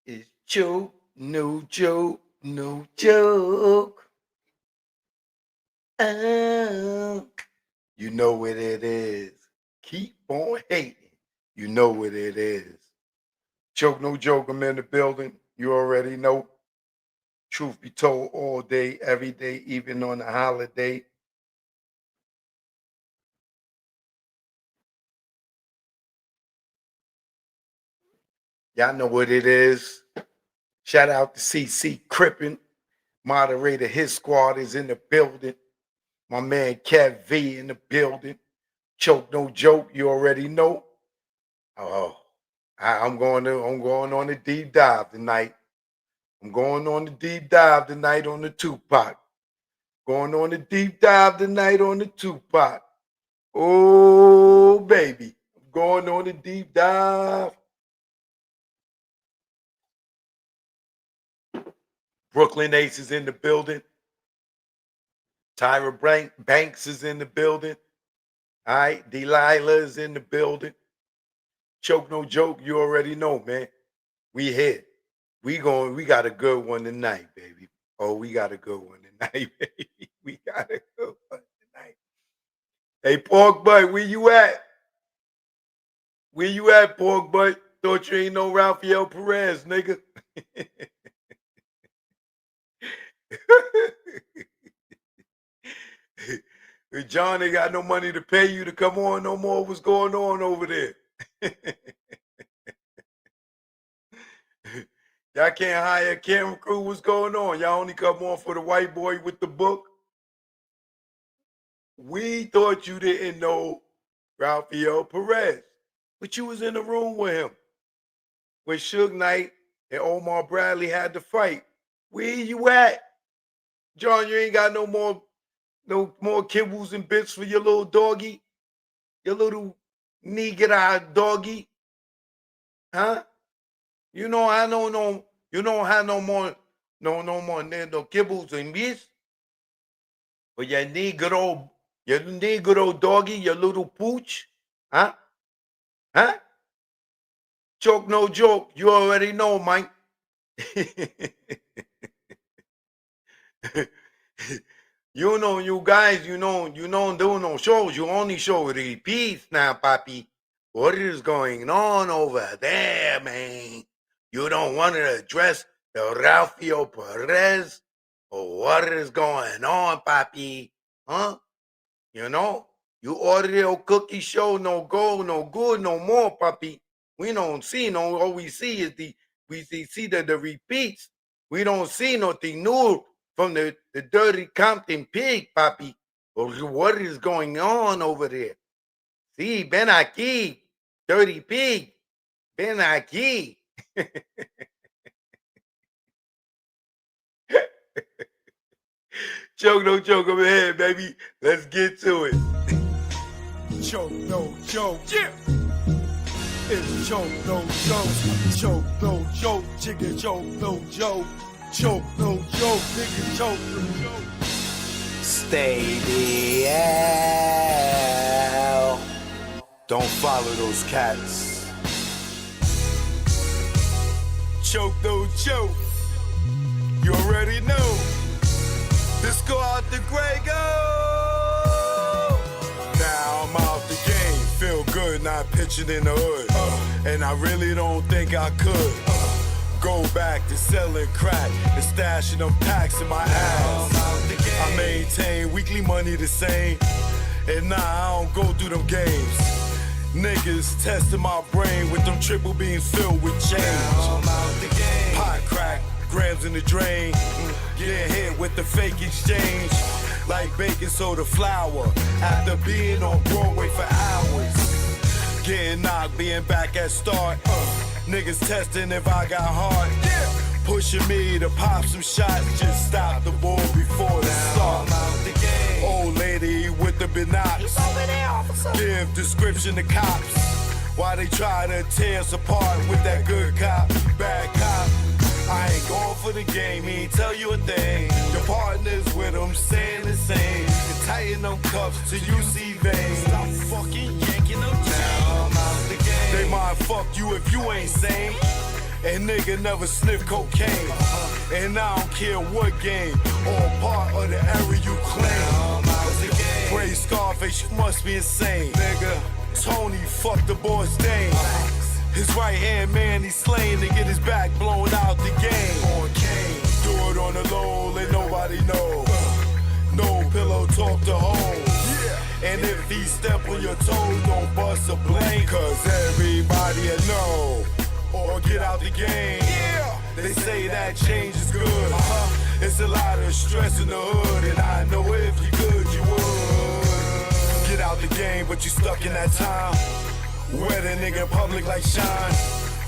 It's joke, no joke, no joke. Oh, you know what it is. Keep on hating. You know what it is. Joke, no joke. I'm in the building. You already know. Truth be told, all day, every day, even on a holiday. Y'all know what it is. Shout out to CC Crippin. Moderator, his squad is in the building. My man Kev V in the building. Choke no joke, you already know. Oh, I'm going on a deep dive tonight. I'm going on the deep dive tonight on the Tupac. Going on the deep dive tonight on the Tupac. Oh baby, I'm going on the deep dive. Brooklyn Ace is in the building. Tyra Banks is in the building. All right, Delilah is in the building. Choke no joke, you already know, man. We here. We got a good one tonight, baby. Oh, we got a good one tonight, baby. We got a good one tonight. Hey, Pork Butt, where you at? Where you at, Pork Butt? Thought you ain't no Rafael Perez, nigga. John ain't got no money to pay you to come on no more. What's going on over there? Y'all can't hire a camera crew. What's going on? Y'all only come on for the white boy with the book? We thought you didn't know Rafael Perez, but you was in the room with him when Suge Knight and Omar Bradley had to fight. Where you at? John, you ain't got no more kibbles and bits for your little doggy? Your little nigga doggy? Huh? You don't have no more kibbles and bits? But your negro doggy, your little pooch? Huh? Huh? Joke no joke. You already know, Mike. You know, you guys, you don't do no shows. You only show repeats now, Papi. What is going on over there, man? You don't want to address the Rafael Perez? Or what is going on, Papi? Huh? You know? You order cookie show, no go, no good, no more, Papi. We don't see no, all we see is see the repeats. We don't see nothing new from the dirty Compton pig, Papi. What is going on over there? See, ven aquí, dirty pig. Ven aquí. Joke, no joke, I'm ahead, baby. Let's get to it. Choke, no joke. Yeah. It's choke, no joke. Choke, no joke. Chicken, choke, no joke. Choke, no joke. Nigga, choke, no joke. Stay the hell. Don't follow those cats. Choke, no joke. You already know. Let's go out the gray, go. Now I'm out the game. Feel good not pitching in the hood. And I really don't think I could go back to selling crack and stashing them packs in my ass. I maintain weekly money the same. And nah, I don't go through them games. Niggas testing my brain with them triple beams filled with change. Pot crack, grams in the drain. Get hit with the fake exchange. Like baking soda flour. After being on Broadway for hours. Getting knocked, being back at start. Niggas testing if I got heart. Pushing me to pop some shots. Just stop the ball before the start. Old lady with the binocs. Give description to cops. Why they try to tear us apart with that good cop, bad cop. I ain't going for the game, he ain't tell you a thing. Your partners with them saying the same. You tighten them cuffs till you see veins. Stop fucking yanking them down. They might fuck you if you ain't sane. And nigga never sniff cocaine. And I don't care what game or part of the area you claim. Brave Scarface, you must be insane. Nigga, Tony fucked the boy's Dane. His right hand man, he's slain to get his back blown out the game. Do it on the low, let nobody know. No pillow talk to home. And if he step on your toes, don't bust a blank, cause everybody will know. Or get out the game. They say that change is good. It's a lot of stress in the hood, and I know if you could, you would. Get out the game, but you stuck in that time. Where the nigga in public like shine.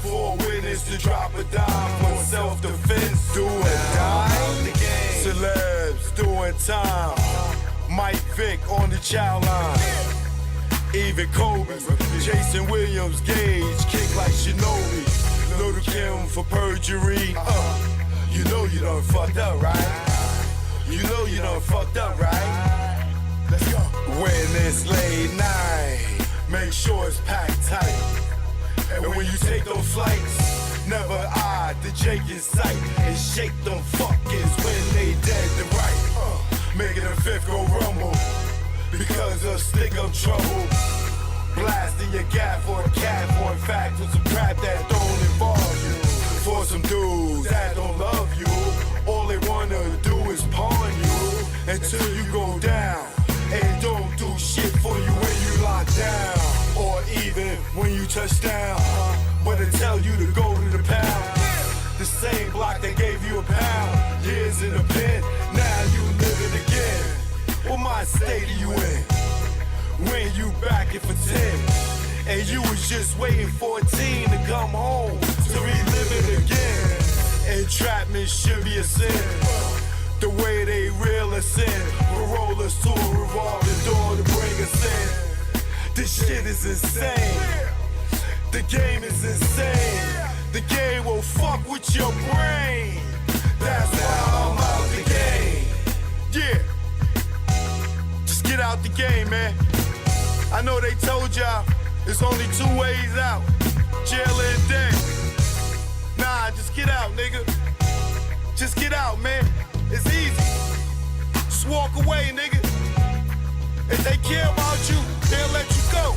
For a witness to drop a dime. For self-defense, do or die. Celebs doing time. Mike Vick on the child line. Even Kobe, Jason Williams, Gage, kick like Shinobi. Little Kim for perjury. You know you done fucked up, right? You know you done fucked up, right? Let's go. When it's late night, make sure it's packed tight. And when you take those flights, never eye the Jake in sight. And shake them fuckers when they dead to right. Making a fifth go rumble. Because of stick up trouble. Blasting your gap for a cat, for in fact, with some crap that don't involve you. For some dudes that don't love you, all they wanna do is pawn you until you go down. And don't do shit for you when you lock down, or even when you touch down. But they tell you to go to the pound. The same block that gave you a pound. Years in the pen, now you living again. What mind state are you in? When you back it for 10, and you was just waiting for a teen to come home to relive it again. Entrapment should be a sin. The way they reel us in, parole us to a revolving door to bring us in. This shit is insane. The game is insane. The game will fuck with your brain. That's why I'm out the game. Yeah. Just get out the game, man. I know they told y'all there's only 2 ways out. Jail and death. Nah, just get out, nigga. Just get out, man. It's easy. Just walk away, nigga. If they care about you, they'll let you go.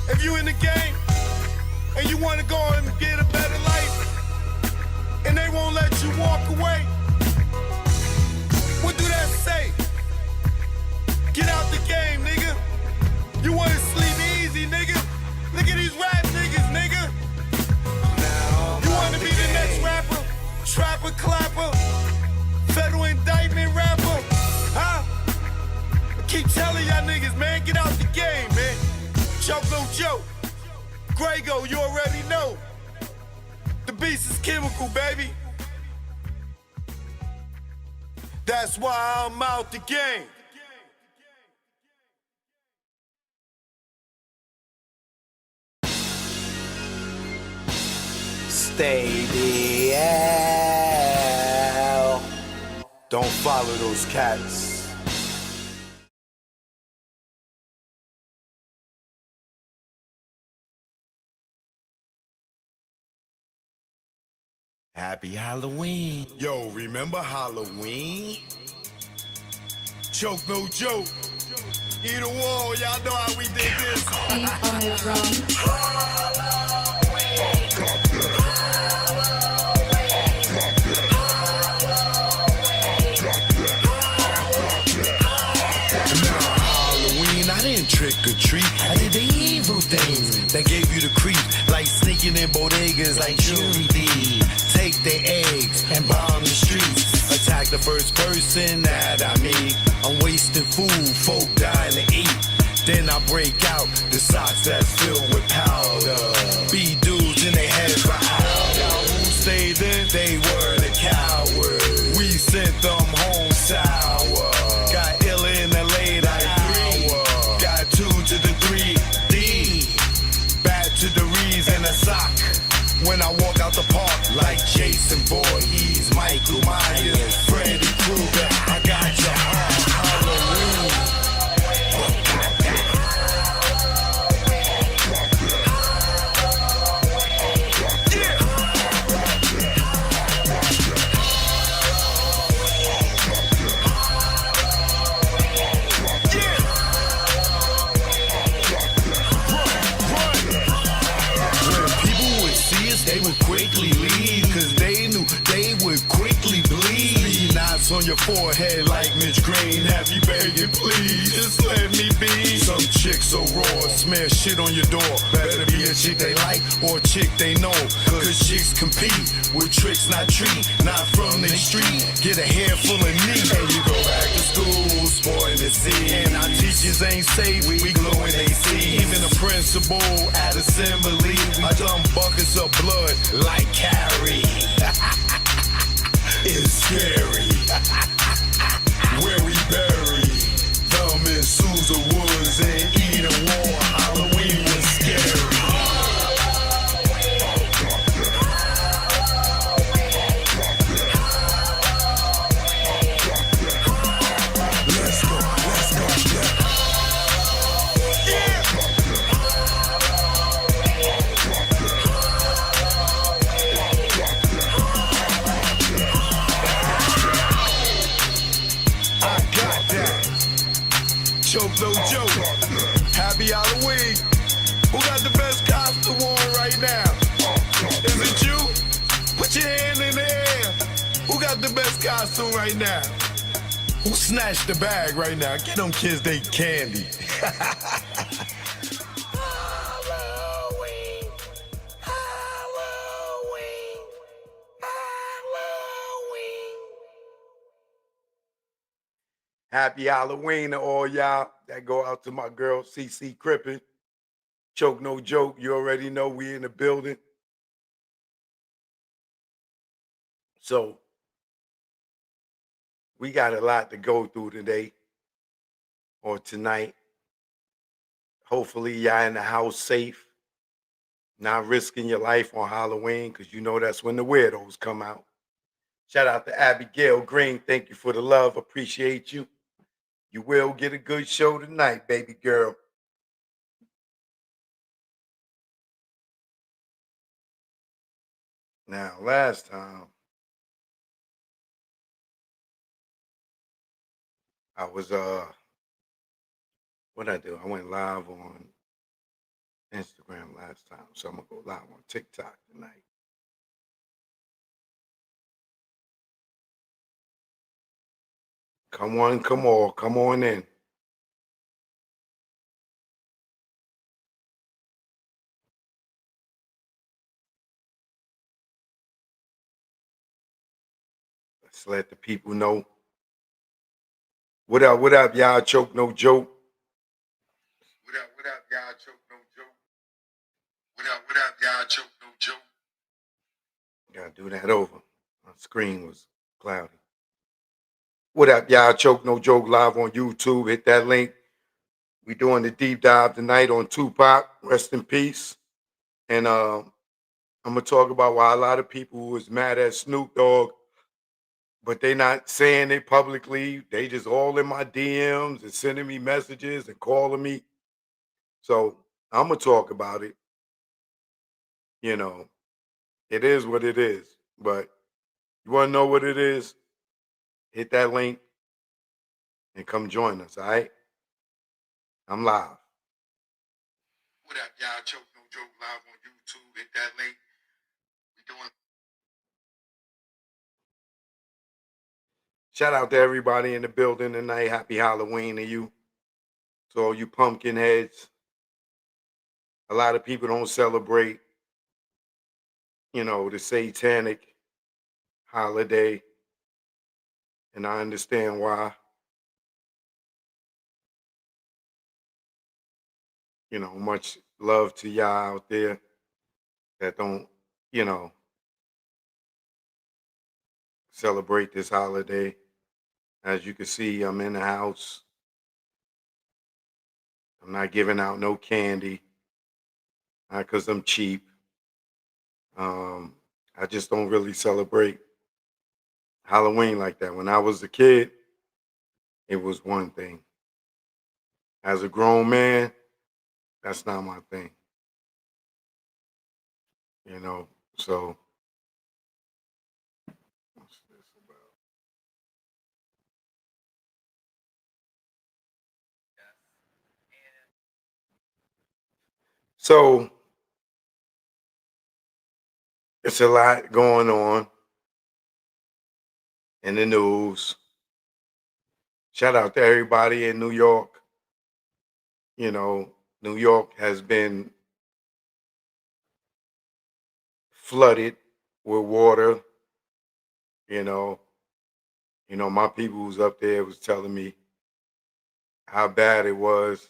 If you in the game and you wanna go and get a better life, and they won't let you walk away, what do that say? Get out the game, nigga. You wanna sleep easy, nigga? Look at these rap niggas, nigga. You wanna be the next rapper? Trapper, clapper, federal indictment rapper? Huh? I keep telling y'all niggas, man, get out the game, man. Joke no joke. Grego, you already know. The beast is chemical, baby. That's why I'm out the game. Stay the hell. Don't follow those cats. Happy Halloween. Yo, remember Halloween? Joke no joke. Either wall, y'all know how we did this. Trick or treat, I did the evil things that gave you the creep, like sneaking in bodegas like Judy. Take their eggs and bomb the streets. Attack the first person that I meet. I'm wasting food, folk dying to eat. Then I break out the socks that's filled with powder. Beat dudes in their heads for hours. Who stayed in? They were the cowards. We sent them home sour. Got iller in the late hour. Got 2 to the 3D. Back to the Rees and a sock. When I walk out the park like Jason Voorhees, Michael Myers, Freddy Krueger, I got your Halloween. Yeah. they would quickly leave, cause they knew they would quickly bleed. Three knots on your forehead like Mitch Green, have you begging please, just let me be. Some chicks so raw, smear shit on your door. Better be a chick they like or a chick they know, cause chicks compete with tricks, not treat, not from the street. Get a hair full of knee, and you go back to school, spoiling the scene. And our teachers ain't safe, we glue when they see. Even the principal at assembly, I dumb buckets of blood like Carrie. It's scary. Where we bury them in Sousa Woods and Eden War. Halloween was scary. Let's go, yeah. I got that. Choke no joke. Happy Halloween. Who got the best costume on right now? Is it you? Put your hand in the air. Who got the best costume right now? Who snatched the bag right now? Get them kids they candy. Halloween. Halloween. Halloween. Happy Halloween to all y'all. That go out to my girl, CC Crippen. Choke no joke. You already know we in the building. So we got a lot to go through today or tonight. Hopefully y'all in the house safe, not risking your life on Halloween, because you know that's when the weirdos come out. Shout out to Abigail Green. Thank you for the love. Appreciate you. You will get a good show tonight, baby girl. Now, last time I was what I do? I went live on Instagram last time, so I'm gonna go live on TikTok tonight. Come on, come on in. Let's let the people know. What up, y'all? Choke no joke. What up, y'all? Choke no joke. What up, y'all? Choke no joke. Gotta do that over. My screen was cloudy. What up, y'all? Choke no joke live on YouTube. Hit that link. We doing the deep dive tonight on Tupac. Rest in peace. And I'm gonna talk about why a lot of people was mad at Snoop Dogg, but they not saying it publicly. They just all in my DMs and sending me messages and calling me. So I'm gonna talk about it. You know, it is what it is. But you wanna know what it is? Hit that link and come join us, all right? I'm live. What up, y'all? Choke no joke live on YouTube. Hit that link. We doing. Shout out to everybody in the building tonight. Happy Halloween to you. To all you pumpkin heads. A lot of people don't celebrate, the satanic holiday. And I understand why. Much love to y'all out there that don't, you know, celebrate this holiday. As you can see, I'm in the house. I'm not giving out no candy, not because I'm cheap. I just don't really celebrate Halloween like that. When I was a kid, it was one thing. As a grown man, that's not my thing. So what's this about? So It's a lot going on in the news. Shout out to everybody in New York. You know, New York has been flooded with water. You know, my people who's up there was telling me how bad it was.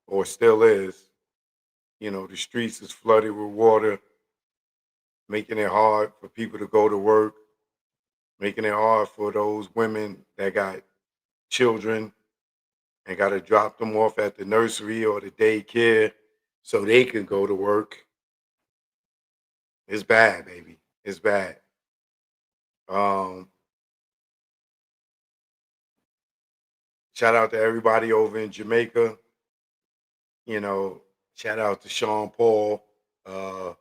Or still is. The streets is flooded with water, making it hard for people to go to work, making it hard for those women that got children and got to drop them off at the nursery or the daycare so they can go to work. It's bad, baby. It's bad. Um, Shout out to everybody over in Jamaica. You know, Shout out to Sean Paul, uh,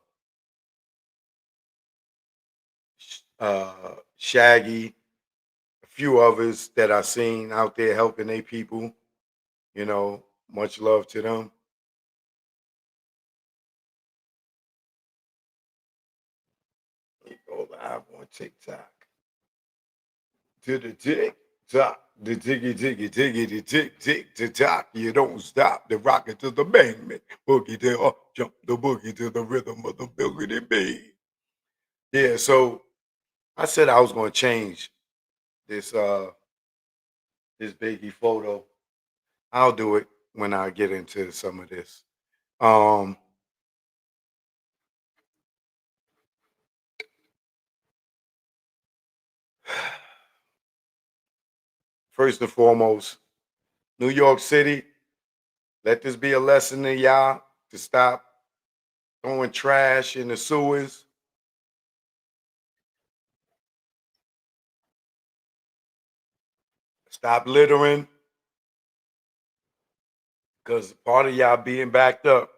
Shaggy, a few others that I seen out there helping their people. Much love to them. Go live on TikTok. To the tick tock, the tiggy tiggy tiggy, the tick tick to tock. You don't stop the rocket to the bang man. Boogie to jump the boogie to the rhythm of the boogity beat. Yeah, so I said I was gonna change this this Biggie photo. I'll do it when I get into some of this. Um First and foremost, New York City, let this be a lesson to y'all to stop throwing trash in the sewers. Stop littering, because part of y'all being backed up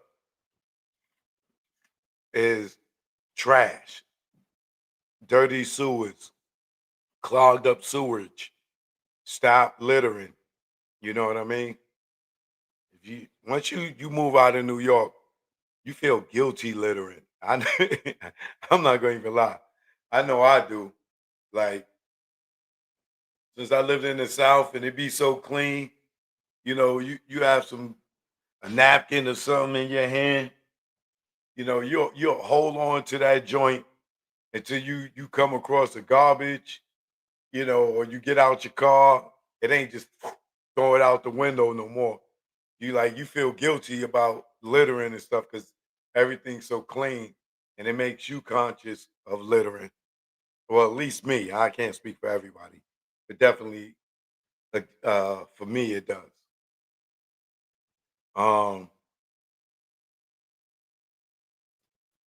is trash, dirty sewers, clogged up sewage. Stop littering. You know what I mean? If you Once you move out of New York, you feel guilty littering. I'm not going to even lie. I know I do. Like, since I lived in the South and it be so clean, you have a napkin or something in your hand. You'll hold on to that joint until you come across the garbage, or you get out your car. It ain't just throw it out the window no more. You feel guilty about littering and stuff because everything's so clean, and it makes you conscious of littering. Well, at least me. I can't speak for everybody, but definitely, for me, it does. Um,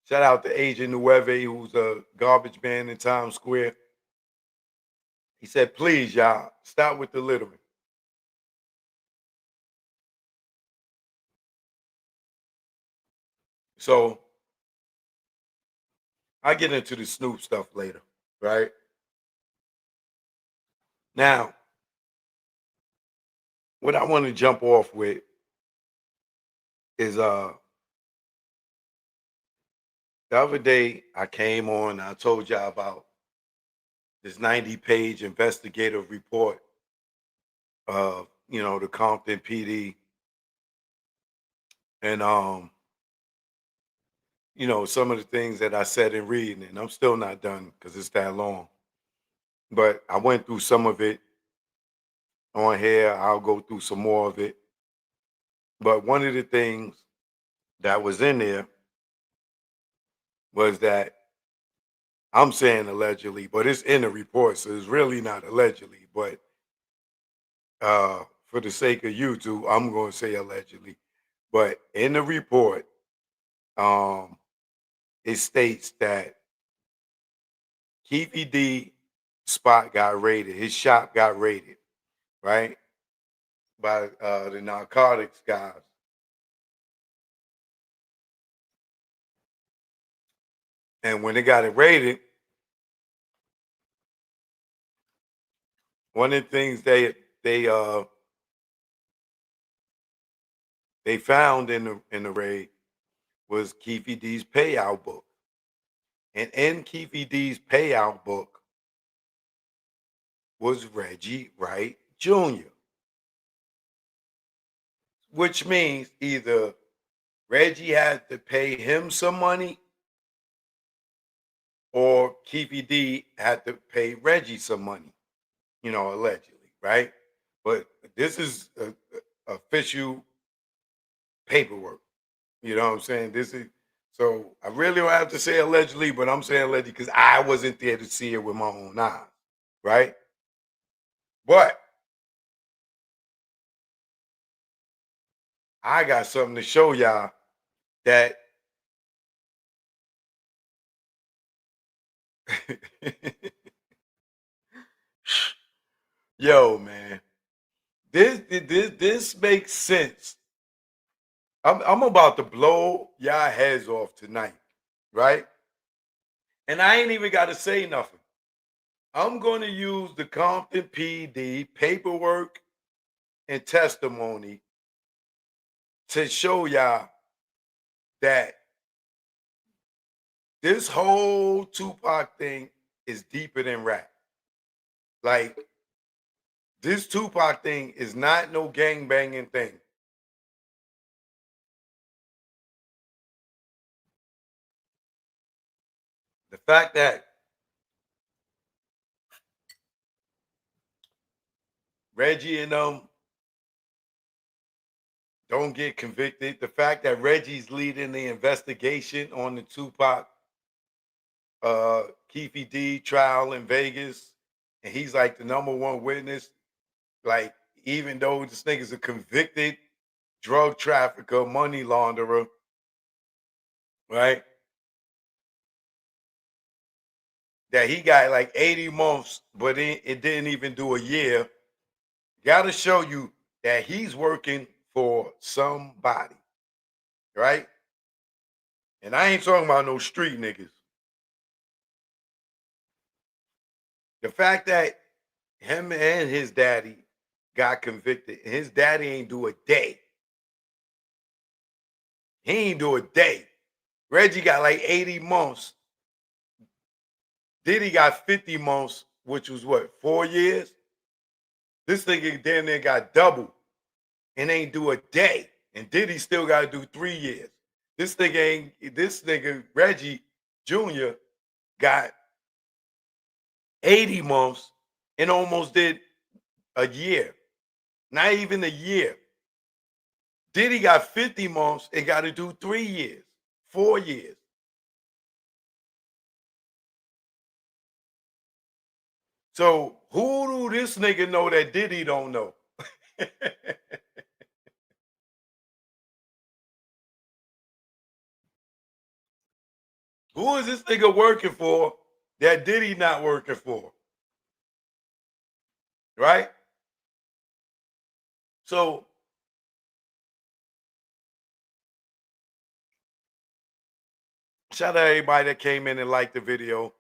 Shout out to Agent Nueve, who's a garbage man in Times Square. He said, "Please, y'all, stop with the littering." So I get into the Snoop stuff later, right? Now, what I want to jump off with is the other day I came on, I told y'all about this 90-page investigative report of, the Compton PD and some of the things that I said in reading, and I'm still not done because it's that long. But I went through some of it on here. I'll go through some more of it. But one of the things that was in there was that I'm saying allegedly, but it's in the report, so it's really not allegedly. But for the sake of YouTube, I'm going to say allegedly. But in the report, um, it states that Keefy D spot got raided. His shop got raided, right, by the narcotics guys. And when they got it raided, one of the things they found in the raid was Keefy D's payout book. And in Keefy D's payout book was Reggie Wright Jr., which means either Reggie had to pay him some money or Keefy D had to pay Reggie some money, allegedly, right? But this is official paperwork. You know what I'm saying? This is so I really don't have to say allegedly, but I'm saying allegedly because I wasn't there to see it with my own eyes, right? But I got something to show y'all that yo, man, this makes sense. I'm about to blow y'all heads off tonight, right? And I ain't even got to say nothing. I'm going to use the Compton PD paperwork and testimony to show y'all that this whole Tupac thing is deeper than rap. Like, this Tupac thing is not no gang banging thing. The fact that Reggie and them don't get convicted, the fact that Reggie's leading the investigation on the Tupac Keefy D trial in Vegas, and he's like the number one witness. Like, even though this nigga's a convicted drug trafficker, money launderer, right? That he got like 80 months, but it didn't even do a year. Got to show you that he's working for somebody, right? And I ain't talking about no street niggas. The fact that him and his daddy got convicted, and his daddy ain't do a day. He ain't do a day. Reggie got like 80 months. Diddy got 50 months, which was what, 4 years? This nigga damn near got double and ain't do a day. And Diddy still got to do 3 years. This nigga, Reggie Jr., got 80 months and almost did a year. Not even a year. Diddy got 50 months and got to do 3 years, 4 years. So who do this nigga know that Diddy don't know? Who is this nigga working for that Diddy not working for? Right? So shout out to everybody that came in and liked the video.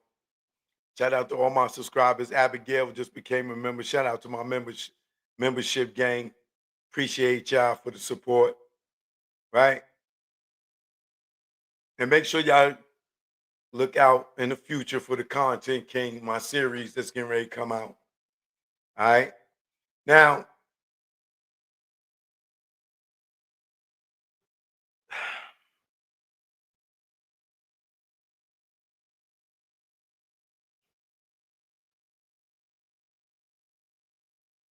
Shout out to all my subscribers. Abigail just became a member. Shout out to my membership gang. Appreciate y'all for the support. Right? And make sure y'all look out in the future for the Content King, my series that's getting ready to come out. All right. Now,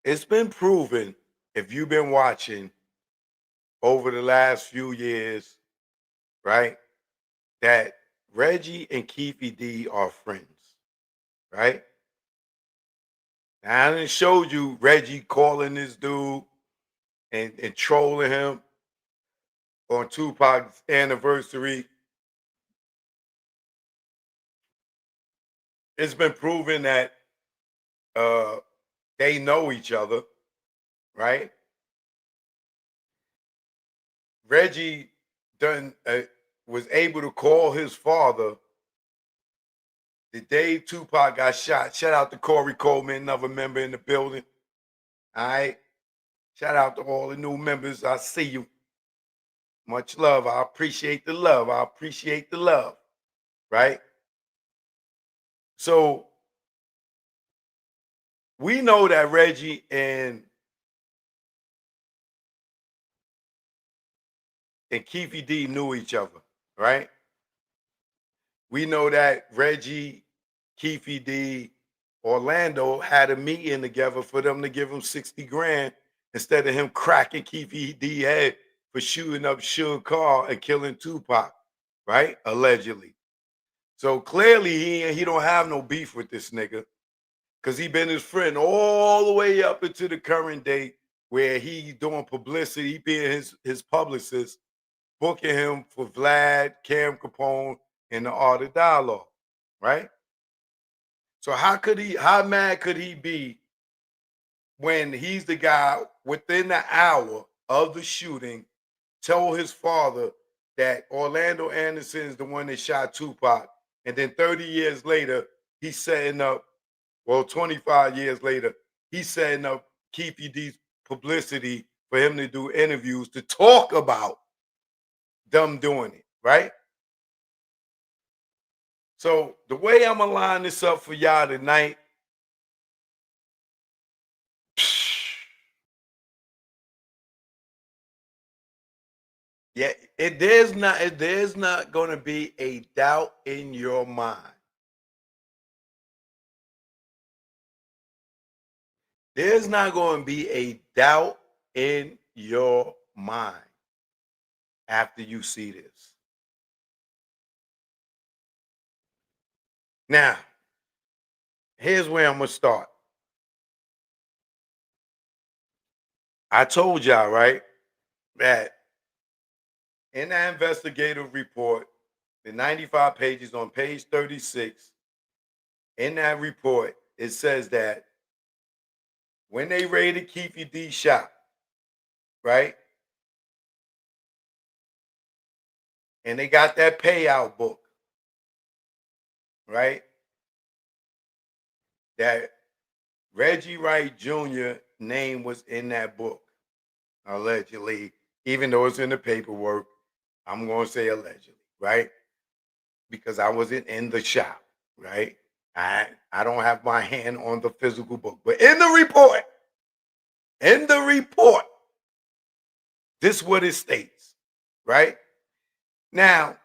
it's been proven, if you've been watching over the last few years, right, that Reggie and Keefy D are friends, right? Now, I done showed you Reggie calling this dude and trolling him on Tupac's anniversary. It's been proven that they know each other, right? Reggie done was able to call his father the day Tupac got shot. Shout out to Corey Coleman, another member in the building. All right. Shout out to all the new members. I see you. Much love. I appreciate the love. I appreciate the love. Right? So we know that Reggie and Keefe D knew each other, right? We know that Reggie, Keefe D, Orlando had a meeting together for them to give him 60 grand instead of him cracking Keefe D head for shooting up Suge Carr and killing Tupac, right? Allegedly. So clearly he don't have no beef with this nigga because he been his friend all the way up into the current date where he doing publicity, he being his publicist, booking him for Vlad, Cam Capone, and the Art of Dialogue, right? So how mad could he be when he's the guy within the hour of the shooting told his father that Orlando Anderson is the one that shot Tupac, and then 30 years later, he's setting up, well, 25 years later, he's setting up Keefe D's publicity for him to do interviews to talk about them doing it, right? So the way I'm gonna line this up for y'all tonight, yeah, there's not gonna be a doubt in your mind. There's not going to be a doubt in your mind after you see this. Now, here's where I'm going to start. I told y'all, right, that in that investigative report, the 95 pages on page 36, in that report, it says that when they raided Keefe D shop, right, and they got that payout book, right, that Reggie Wright Jr. name was in that book, allegedly, even though it's in the paperwork. I'm going to say allegedly, right? Because I wasn't in the shop, right? I don't have my hand on the physical book, but in the report, this is what it states, right? Now,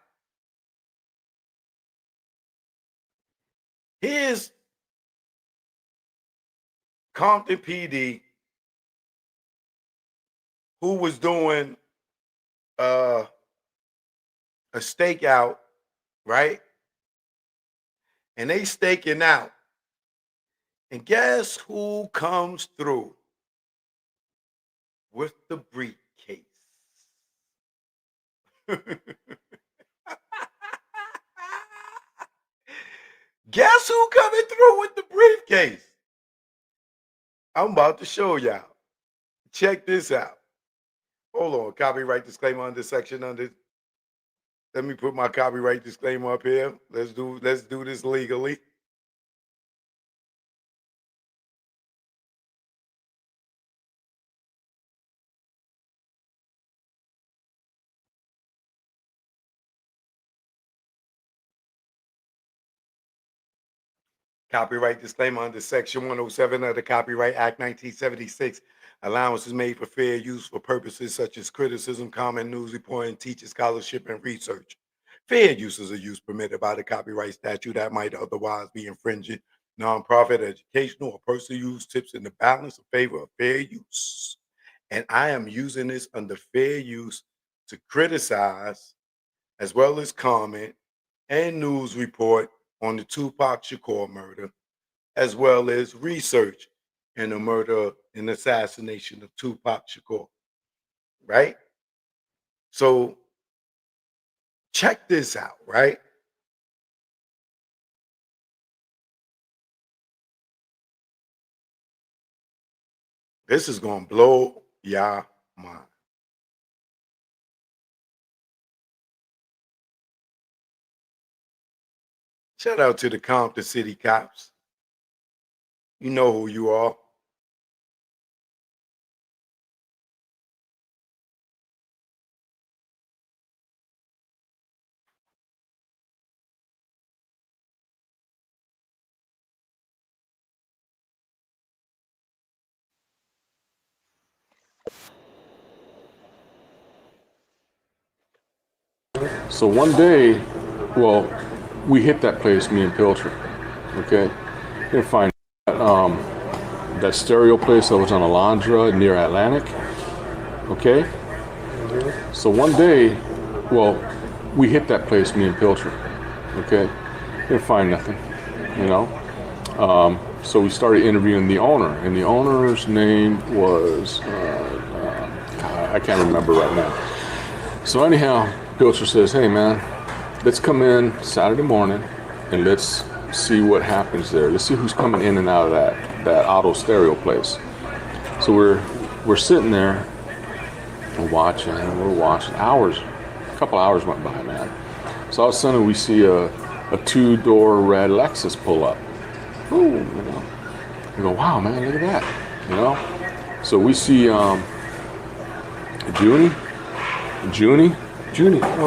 here's Compton PD who was doing uh, a stakeout, right? And they staking out. And guess who comes through with the briefcase? Guess who coming through with the briefcase? I'm about to show y'all. Check this out. Hold on. Copyright disclaimer under section under. Let me put my copyright disclaimer up here. Let's do this legally. Copyright disclaimer under Section 107 of the Copyright Act 1976. Allowance is made for fair use for purposes such as criticism, comment, news reporting, teaching, scholarship, and research. Fair uses are use permitted by the copyright statute that might otherwise be infringing. Nonprofit, educational, or personal use tips in the balance in favor of fair use. And I am using this under fair use to criticize as well as comment and news report on the Tupac Shakur murder, as well as research in the murder and assassination of Tupac Shakur, right? So check this out, right? This is going to blow your mind. Shout out to the Compton City cops. You know who you are. So one day, well, we hit that place, me and Pilcher. Okay, we find that stereo place that was on Alondra near Atlantic. Okay, so one day, well, we hit that place, me and Pilcher. Okay, didn't find nothing, you know. So we started interviewing the owner, and the owner's name was I can't remember right now. So anyhow, Pilcher says, "Hey man, let's come in Saturday morning and let's see what happens there. Let's see who's coming in and out of that auto stereo place." So we're sitting there, we're watching hours, a couple hours went by, man. So all of a sudden we see a two-door red Lexus pull up. Ooh, you know. We go, wow, man, look at that, you know. So we see Junie,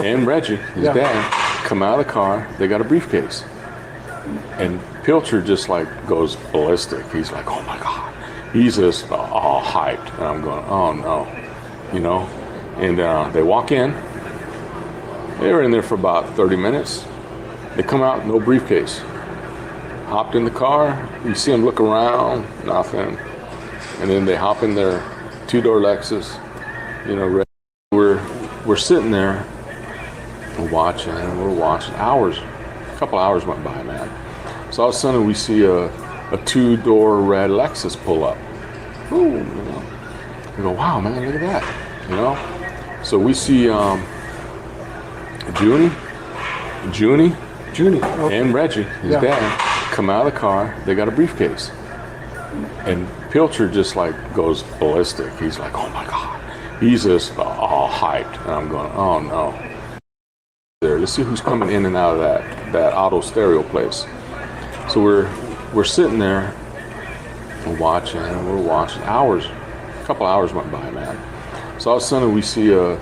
and Reggie, his dad, come out of the car. They got a briefcase, and Pilcher just like goes ballistic. He's like, oh my God, he's just all hyped, and I'm going, oh no, you know. And they walk in. They were in there for about 30 minutes. They come out, no briefcase. Hopped in the car. You see them look around, nothing. And then they hop in their two-door Lexus. You know, we're sitting there, we're watching hours. A couple hours went by, man. So all of a sudden we see a two-door red Lexus pull up. Ooh, you know. We go, wow, man, look at that, you know. So we see Junie, and Reggie, his dad, come out of the car. They got a briefcase, and Pilcher just like goes ballistic. He's like, oh my God, he's just all hyped, and I'm going, oh no. There, let's see who's coming in and out of that auto stereo place. So we're sitting there, we're watching hours. A couple hours went by, man. So all of a sudden we see a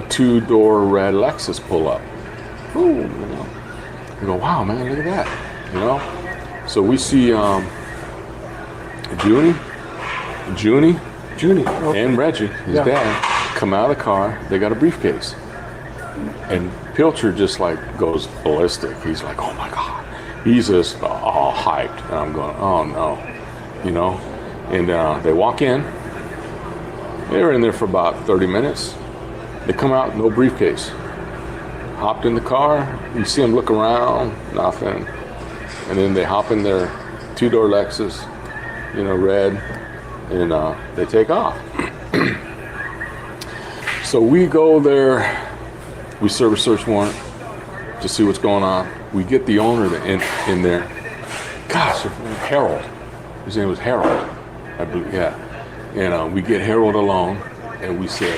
two-door red Lexus pull up. Ooh, you know. We go, wow, man, look at that, you know. So we see Junie, and Reggie, his dad, come out of the car. They got a briefcase, and Pilcher just like goes ballistic. He's like, oh my God, he's just all hyped, and I'm going, oh no, you know. And they walk in. They were in there for about 30 minutes. They come out, no briefcase. Hopped in the car. You see them look around, nothing. And then they hop in their two-door Lexus, you know, red, and they take off. So we go there. We serve a search warrant to see what's going on. We get the owner in there. Gosh, Harold. His name was Harold, I believe, yeah. And we get Harold alone, and we said,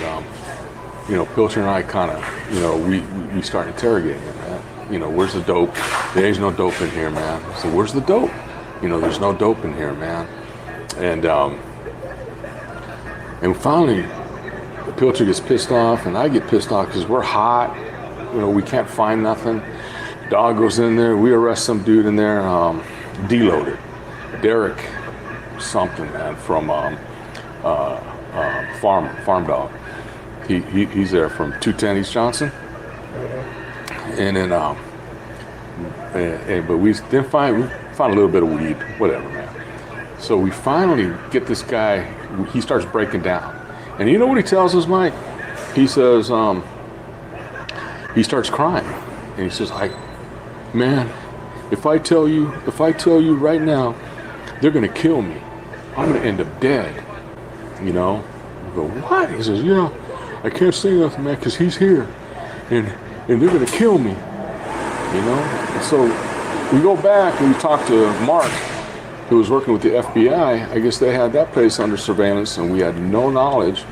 you know, Pilcher and I kind of, you know, we start interrogating him, man. You know, where's the dope? There's no dope in here, man. So where's the dope? You know, there's no dope in here, man. And finally, Pilcher gets pissed off, and I get pissed off because we're hot. You know, we can't find nothing. Dog goes in there. We arrest some dude in there, deloaded. Derek something, man, from Farm Dog. He's there from 210 East Johnson, and then but we didn't find a little bit of weed, whatever, man. So we finally get this guy. He starts breaking down, and you know what he tells us, Mike? He says he starts crying, and he says, man, if I tell you right now, they're gonna kill me. I'm gonna end up dead. You know? We go, what? He says, yeah, I can't say nothing, man, because he's here, and they're gonna kill me. You know? And so we go back and we talk to Mark, who was working with the FBI. I guess they had that place under surveillance, and we had no knowledge,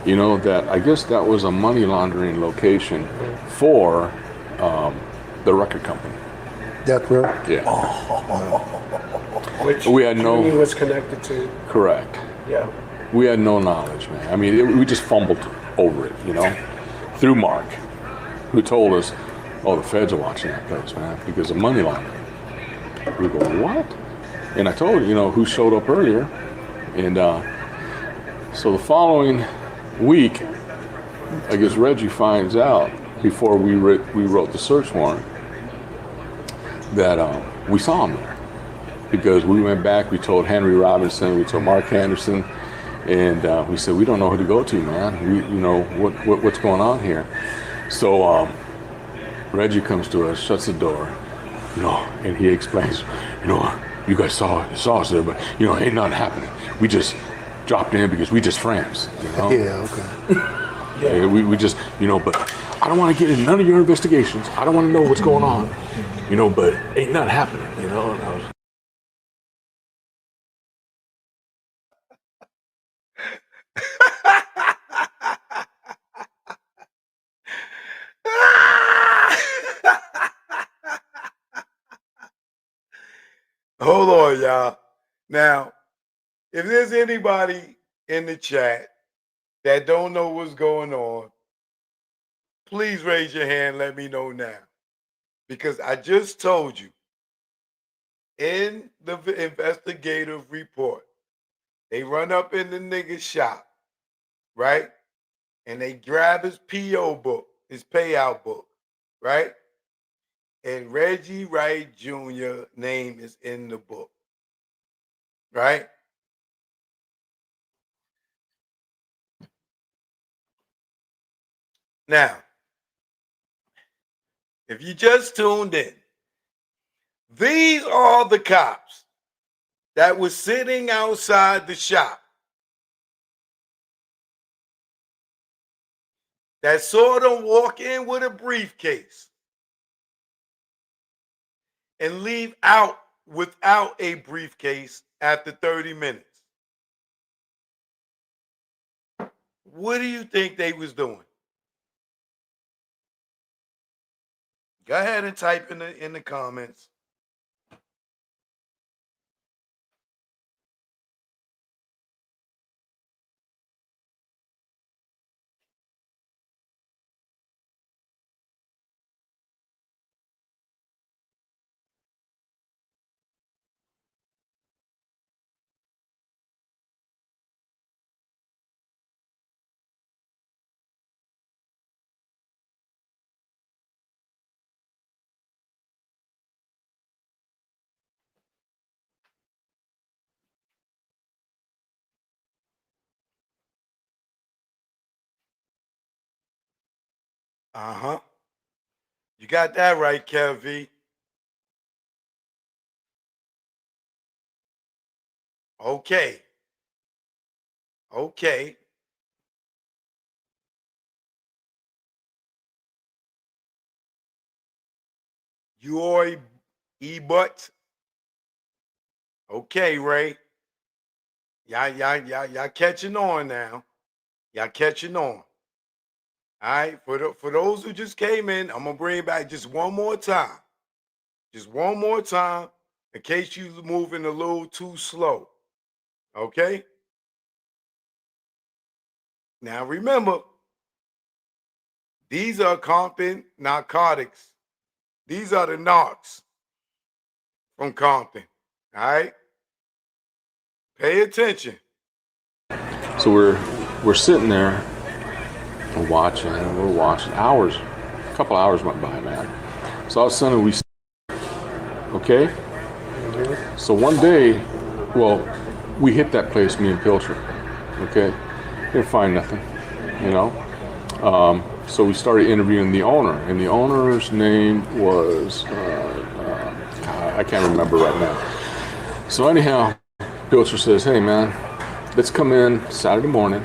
you know, that I guess that was a money laundering location for the record company. Death Row? Yeah. Which we had no. Junie was connected to. Correct. Yeah. We had no knowledge, man. I mean, we just fumbled over it, you know, through Mark, who told us, oh, the feds are watching that place, man, because of money laundering. We go, what? And I told you know, who showed up earlier. And so the following week, I guess Reggie finds out before we wrote the search warrant that we saw him there, because we went back, we told Henry Robinson, we told Mark Henderson, and we said, we don't know who to go to, man. What's going on here? So Reggie comes to us, shuts the door, and he explains, you guys saw us there, but ain't nothing happening. We just dropped in because we just friends, Yeah, okay. Yeah, we just, but I don't want to get in none of your investigations. I don't want to know what's going on, but ain't nothing happening, And I was, Hold on, y'all. Now, if there's anybody in the chat that don't know what's going on, please raise your hand. Let me know now. Because I just told you in the investigative report, they run up in the nigga's shop, right? And they grab his PO book, his payout book, right? And Reggie Wright Jr. name is in the book, right? Now, if you just tuned in, these are the cops that was sitting outside the shop that saw them walk in with a briefcase and leave out without a briefcase after 30 minutes. What do you think they was doing? Go ahead and type in the comments. Uh-huh. You got that right, Kev V. Okay. Okay. Yoy E-Butt. Okay, Ray. Y'all catching on now. Y'all catching on. All right. For those who just came in, I'm gonna bring it back just one more time. Just one more time in case you moving a little too slow. Okay? Now remember, these are Compton narcotics. These are the narcs from Compton. All right? Pay attention. so we're sitting there and we're watching hours, a couple hours went by, man. So all of a sudden okay? So one day, we hit that place, me and Pilcher, okay? Didn't find nothing, So we started interviewing the owner, and the owner's name was, I can't remember right now. So anyhow, Pilcher says, hey man, let's come in Saturday morning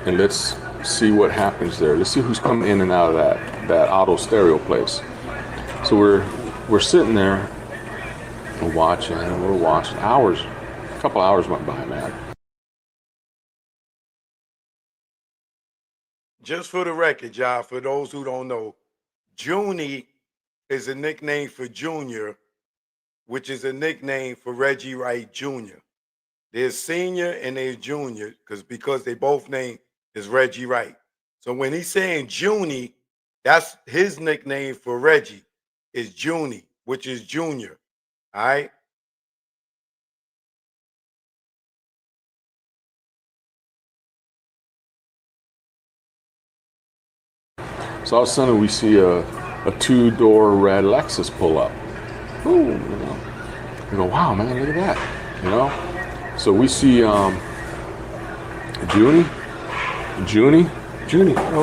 and let's see what happens there. Let's see who's coming in and out of that auto stereo place. So we're sitting there and we're watching hours, a couple hours went by, man. Just for the record, y'all, for those who don't know, Junie is a nickname for Junior, which is a nickname for Reggie Wright Jr. There's senior and there's junior because they both name is Reggie Wright. So when he's saying Junie, that's his nickname for Reggie is Junie, which is junior. All right. So all of a sudden we see a two-door red Lexus pull up. Ooh, you know. We go, wow, man, look at that, you know. So we see Junie,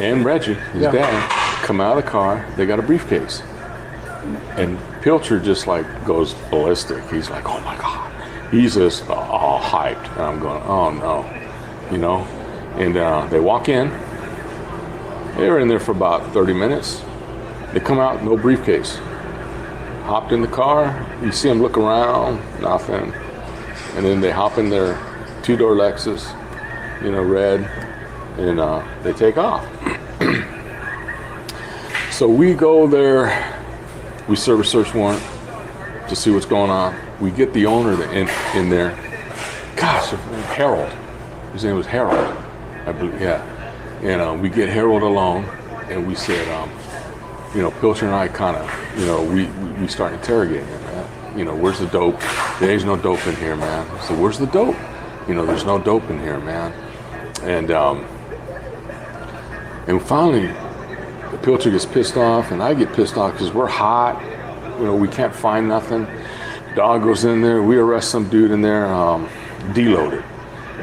and Reggie, his dad, come out of the car. They got a briefcase, and Pilcher just like goes ballistic. He's like, oh my God, he's just all hyped, and I'm going, oh no, you know. And they walk in. They were in there for about 30 minutes. They come out, no briefcase. Hopped in the car. You see them look around, nothing. And then they hop in their two-door Lexus, you know, red, and they take off. So we go there. We serve a search warrant to see what's going on. We get the owner in there. Gosh, Harold. His name was Harold, I believe. Yeah. And we get Harold alone, and we said, you know, Pilcher and I kind of, you know, we start interrogating him, man. You know, where's the dope? There's no dope in here, man. So where's the dope? You know, there's no dope in here, man. And finally, Pilcher gets pissed off, and I get pissed off because we're hot. You know, we can't find nothing. Dog goes in there. We arrest some dude in there, deloaded.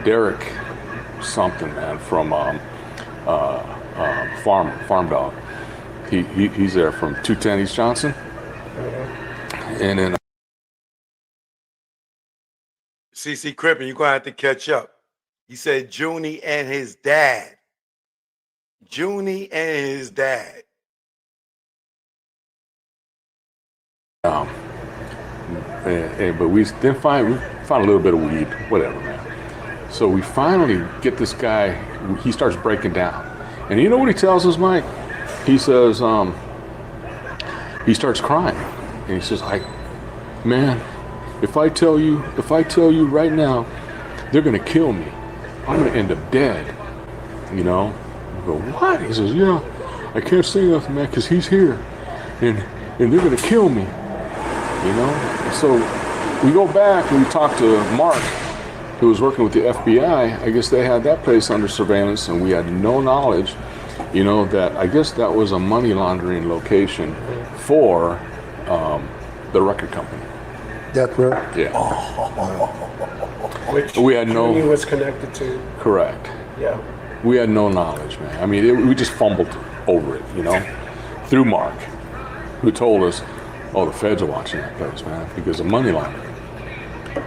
Derek something, man, from Farm Dog. He's there from 210 East Johnson. And then CC Crippen, you're going to have to catch up. He said Junie and his dad. Junie and his dad. But we find a little bit of weed, whatever, man. So we finally get this guy. He starts breaking down, and you know what he tells us, Mike? He says, he starts crying, and he says, man, if I tell you right now, they're gonna kill me. I'm gonna end up dead. You know? I go, what? He says, yeah, I can't say nothing, man, because he's here, and they're gonna kill me. You know? So we go back and we talk to Mark, who was working with the FBI. I guess they had that place under surveillance, and we had no knowledge, you know, that I guess that was a money laundering location for the record company. Death Row? Yeah. Which we had no. Junie was connected to. Correct. Yeah. We had no knowledge, man. I mean, we just fumbled over it, you know, through Mark, who told us, oh, the feds are watching that place, man, because of money laundering.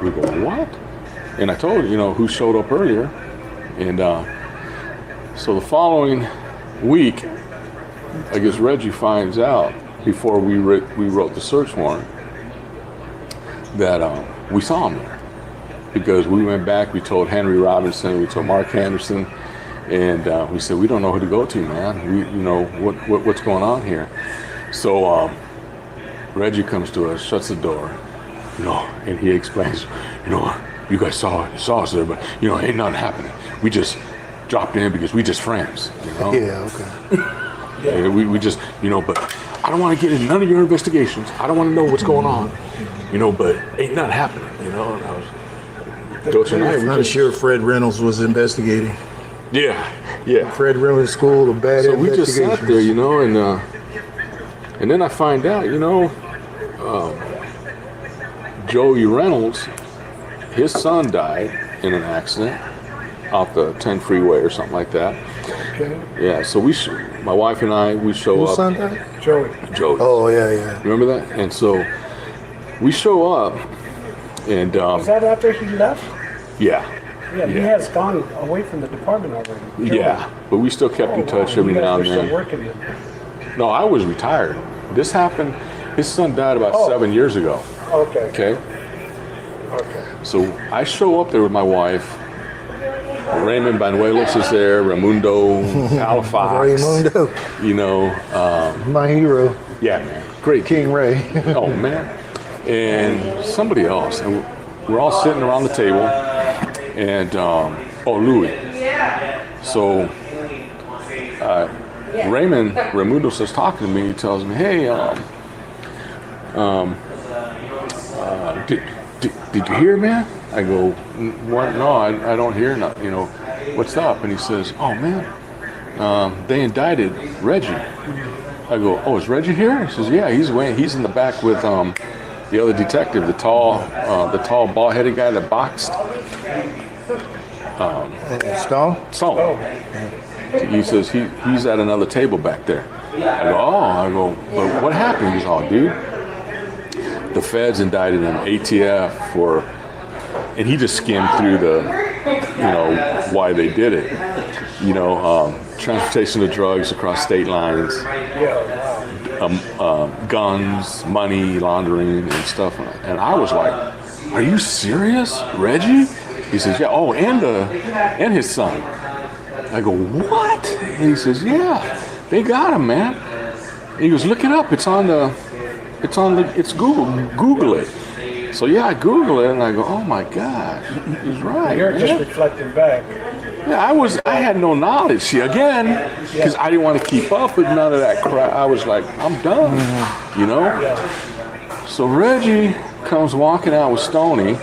We go, what? And I told you know, who showed up earlier. And so the following week, I guess Reggie finds out before we wrote the search warrant that we saw him there. Because we went back, we told Henry Robinson, we told Mark Henderson, and we said, we don't know who to go to, man. You know, what's going on here? So Reggie comes to us, shuts the door, you know, and he explains, you know, you guys saw us there, but, you know, ain't nothing happening. We just dropped in because we just friends, you know? Yeah, okay. Yeah. We just, you know, but I don't want to get in none of your investigations. I don't want to know what's going on, you know, but ain't nothing happening, you know? And I was, I'm sure Fred Reynolds was investigating. Yeah. Fred Reynolds School of Bad So we just Investigations. sat there, you know, and then I find out, you know, Joey Reynolds, his son died in an accident off the 10 freeway or something like that. Okay. Yeah, so my wife and I, we show Whose up. son died? Joey. Oh, yeah. Remember that? And so we show up, and Was that after he left? yeah, Yeah, he has gone away from the department already. Joey. yeah, but we still kept in touch every You guys now were and still then. working then. No, I was retired. This happened. His son died about 7 years ago. Okay. Okay. Okay. So I show up there with my wife. Raymond Banuelos is there. Raimundo Palafox. Raimundo, You know, my hero, yeah, man, great King Ray. Oh man, and somebody else, and we're all sitting around the table, and Louis. So Raimundo starts talking to me. He tells me, "Hey, did you hear, man?" I go, "What? No, I don't hear nothing. You know, what's up?" And he says, "Oh man, they indicted Reggie. I go, oh, is Reggie here? He says, yeah, he's in the back with the other detective, the tall bald-headed guy that boxed. Stone. He says he's at another table back there. I go, but what happened? He's all, dude, the feds indicted him, ATF for, and he just skimmed through why they did it. Transportation of drugs across state lines, guns, money laundering and stuff. And I was like, are you serious, Reggie? He says, yeah. Oh, and his son. I go, what? And he says, yeah, they got him, man. And he goes, look it up. It's Google it. So yeah, I Google it and I go, oh my God, he's right. You're just reflecting back. Yeah, I had no knowledge. See, again, because I didn't want to keep up with none of that crap. I was like, I'm done, So Reggie comes walking out with Stoney,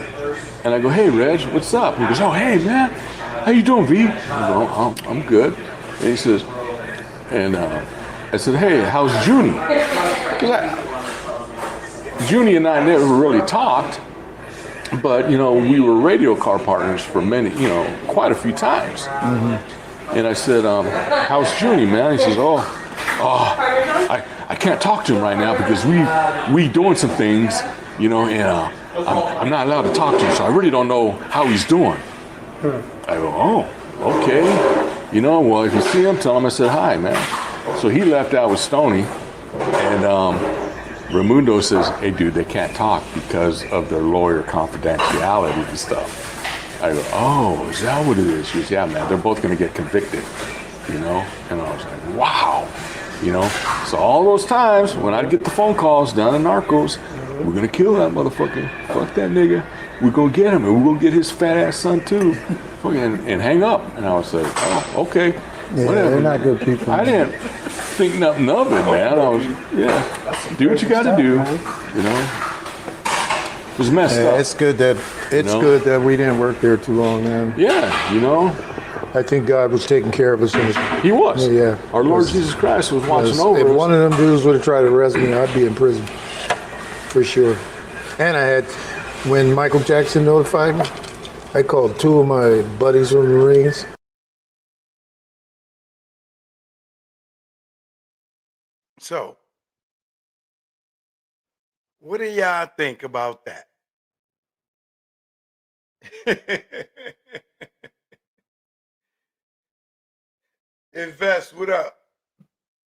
and I go, hey, Reg, what's up? He goes, oh, hey, man, how you doing, V? I go, I'm good. And he says, I said, hey, how's Junie? Because Junie and I never really talked, but, we were radio car partners for quite a few times. Mm-hmm. And I said, how's Junie, man? He says, I can't talk to him right now because we doing some things, and I'm not allowed to talk to him, so I really don't know how he's doing. I go, oh, okay. Well, if you see him, tell him I said hi, man. So he left out with Stoney, and Raimundo says, hey, dude, they can't talk because of their lawyer confidentiality and stuff. I go, oh, is that what it is? She goes, yeah, man, they're both going to get convicted, And I was like, wow, So all those times when I get the phone calls down in Narcos, we're going to kill that motherfucker. Fuck that nigga. We're going to get him, and we're going to get his fat ass son, too. And hang up. And I was like, oh, okay. Yeah, whatever. they're not good people. I didn't think nothing of it, man. I was, do what you got to do, It was messed up. It's good that we didn't work there too long, man. Yeah, I think God was taking care of us. He was. Yeah. Our Lord Jesus Christ was watching over us. If us. one of them dudes would have tried to arrest me, I'd be in prison. For sure. And when Michael Jackson notified me, I called two of my buddies from the Marines. So, what do y'all think about that? Invest, what up?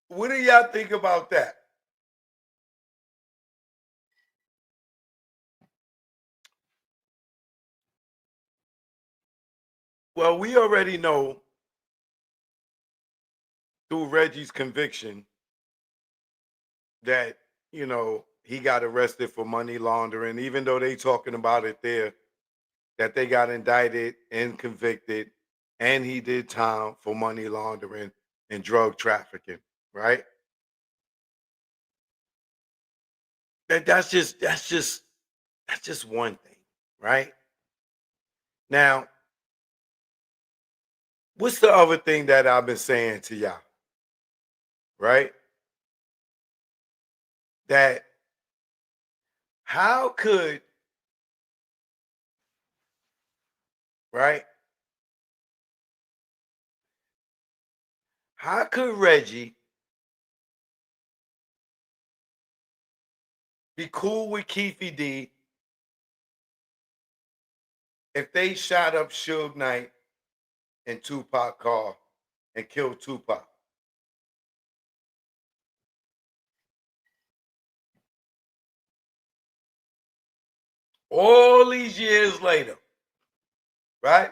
What do y'all think about that? Well, we already know through Reggie's conviction that, he got arrested for money laundering, even though they talking about it there, that they got indicted and convicted, and he did time for money laundering and drug trafficking, right? That's just one thing, right? Now, what's the other thing that I've been saying to y'all, right? That how could, right? How could Reggie be cool with Keefy D if they shot up Suge Knight and Tupac car and killed Tupac? All these years later, right?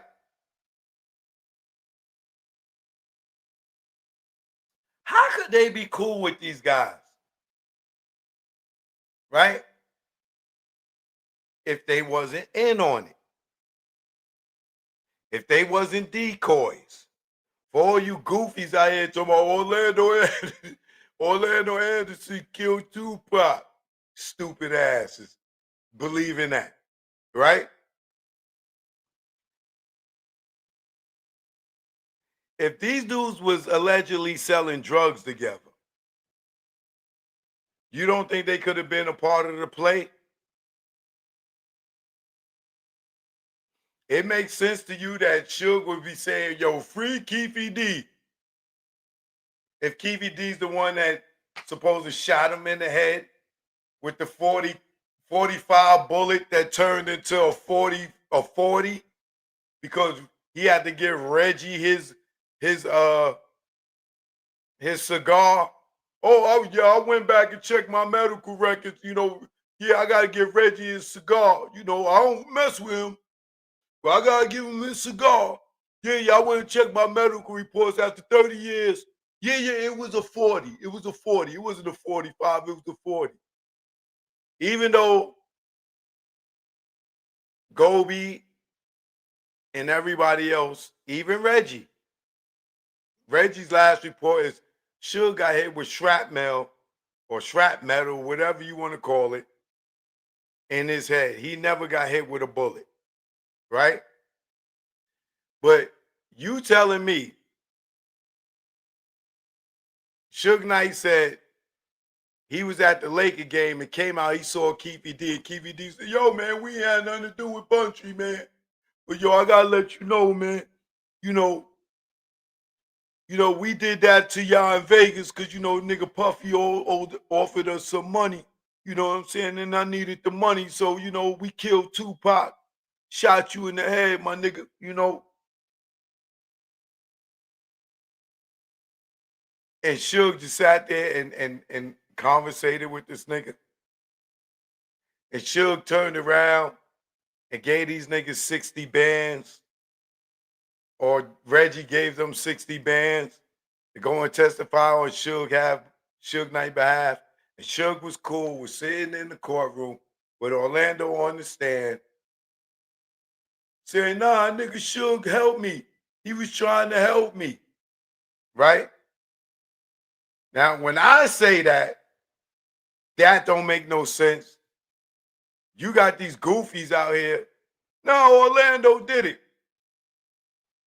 How could they be cool with these guys? Right? If they wasn't in on it. If they wasn't decoys. For all you goofies out here talking about Orlando Anderson killed Tupac. Stupid asses. Believe in that. Right? if these dudes was allegedly selling drugs together, you don't think they could have been a part of the play? It makes sense to you that Suge would be saying, yo, free Keefy D. If Keefy D's the one that supposedly shot him in the head with the 45 bullet that turned into a 40 because he had to give Reggie his cigar. Oh yeah, I went back and checked my medical records. I gotta give Reggie his cigar. I don't mess with him, but I gotta give him his cigar. Yeah, I went and checked my medical reports after 30 years. Yeah, it was a 40. It was a 40. It wasn't a 45. It was a 40. Even though Gobi and everybody else, even Reggie's last report is Suge got hit with shrapnel or shrapnel, whatever you want to call it, in his head. He never got hit with a bullet, right? But you telling me Suge Knight said he was at the Laker game and came out, he saw Keefy D, and Keefy D said, yo, man, we ain't had nothing to do with Buntry, man. But yo, I gotta let you know, man, we did that to y'all in Vegas because, nigga Puffy offered us some money. You know what I'm saying? And I needed the money. So, we killed Tupac, shot you in the head, my nigga, And Suge just sat there and conversated with this nigga. And Suge turned around and gave these niggas 60 bands. Or Reggie gave them 60 bands to go and testify on Suge Knight behalf. And Suge was cool, was sitting in the courtroom with Orlando on the stand, saying, nah, nigga, Suge helped me. He was trying to help me. Right? Now, when I say that don't make no sense. You got these goofies out here. No, Orlando did it.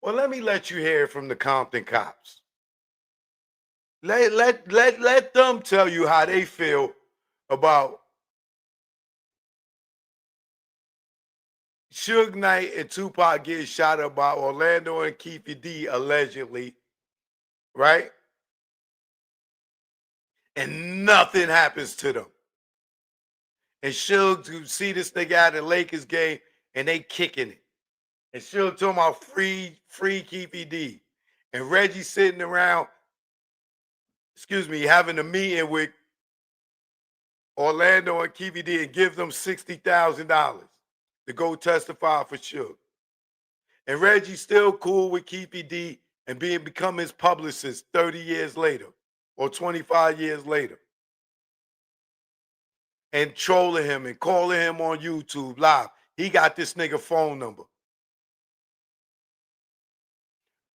Well, let you hear it from the Compton cops. Let them tell you how they feel about Suge Knight and Tupac getting shot up by Orlando and Keefy D allegedly, right? And nothing happens to them. And Suge to see this nigga at the Lakers game and they kicking it. And Suge talking about free Keefy D. And Reggie sitting around, having a meeting with Orlando and Keefy D and give them $60,000 to go testify for Suge. And Reggie still cool with Keefy D and become his publicist 30 years later or 25 years later. And trolling him and calling him on YouTube live. He got this nigga phone number.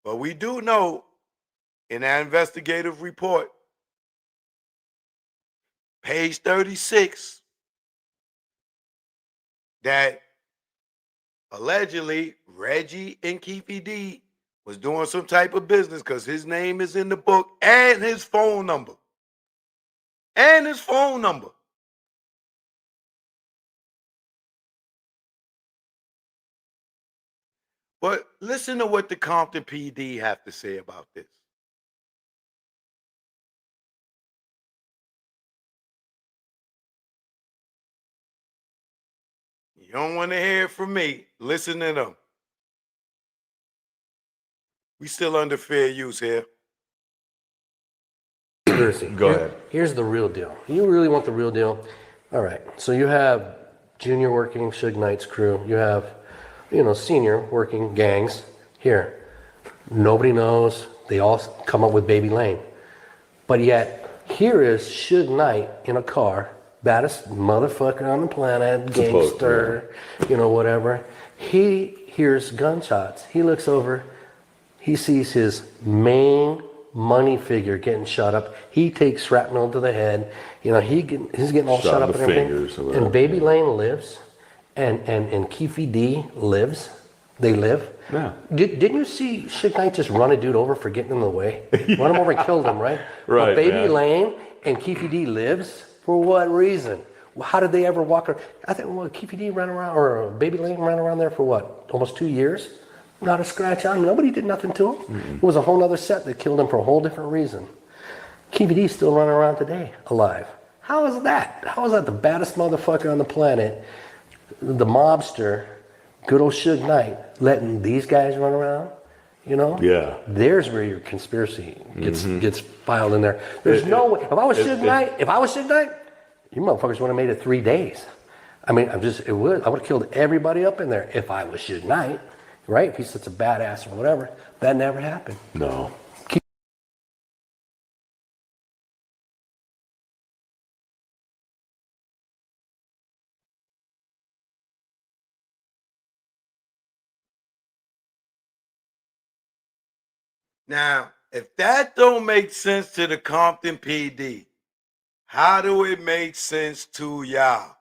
But we do know in that investigative report, page 36, that allegedly Reggie and Keefy D was doing some type of business because his name is in the book and his phone number. And his phone number. But listen to what the Compton PD have to say about this. You don't want to hear it from me. Listen to them. We still under fair use here. Go ahead. Here's the real deal. You really want the real deal? All right. So you have Junior working Suge Knight's crew. You have, Senior working gangs. Here, nobody knows. They all come up with Baby Lane. But yet, here is Suge Knight in a car, baddest motherfucker on the planet, gangster, whatever. He hears gunshots. He looks over. He sees his main money figure getting shot up. He takes shrapnel to the head. He's getting all shot up and everything. And Baby Lane lives, and Keefy D lives. They live. Yeah. Didn't you see Suge Knight just run a dude over for getting in the way? Run him over and killed him, right? Right, But Baby man. Lane and Keefe D lives. For what reason? How did they ever walk around? I think Keefe D ran around, or Baby Lane ran around there for what? Almost 2 years? Not a scratch on him. Nobody did nothing to him. Mm-mm. It was a whole other set that killed him for a whole different reason. Keefe D's still running around today, alive. How is that? How is that the baddest motherfucker on the planet? The mobster, good old Suge Knight, letting these guys run around? You know? Yeah. There's where your conspiracy gets filed in there. There's no way. If I was Suge Knight, you motherfuckers would have made it 3 days. I mean, I would have killed everybody up in there if I was Suge Knight, right? If he's such a badass or whatever. That never happened. No. Now, if that don't make sense to the Compton PD, how do it make sense to y'all?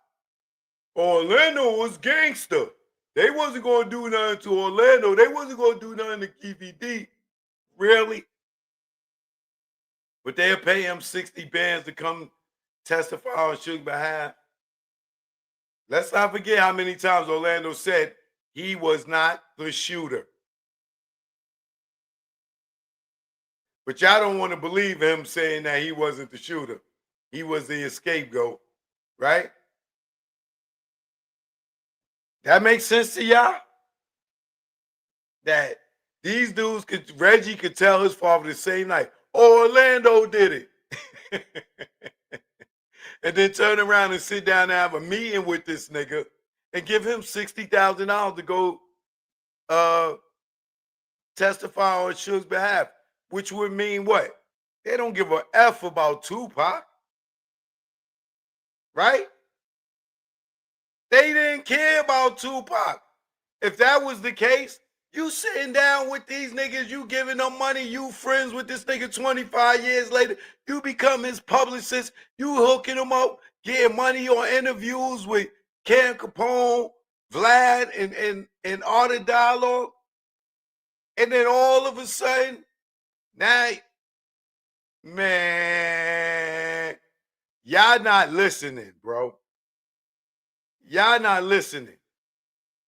Orlando was gangster. They wasn't going to do nothing to Orlando. They wasn't going to do nothing to KVD. Really? But they'll pay him 60 bands to come testify on Suge's behalf. Let's not forget how many times Orlando said he was not the shooter. But y'all don't want to believe him saying that he wasn't the shooter. He was the scapegoat, right? That makes sense to y'all? That these dudes Reggie could tell his father the same night, Orlando did it. And then turn around and sit down and have a meeting with this nigga and give him $60,000 to go testify on Suge's behalf, which would mean what? They don't give a F about Tupac, right? They didn't care about Tupac. If that was the case, you sitting down with these niggas, you giving them money, you friends with this nigga 25 years later, you become his publicist, you hooking him up, getting money on interviews with Cam Capone, Vlad, and Art of Dialogue. And then all of a sudden, now, man, y'all not listening, bro. Y'all not listening.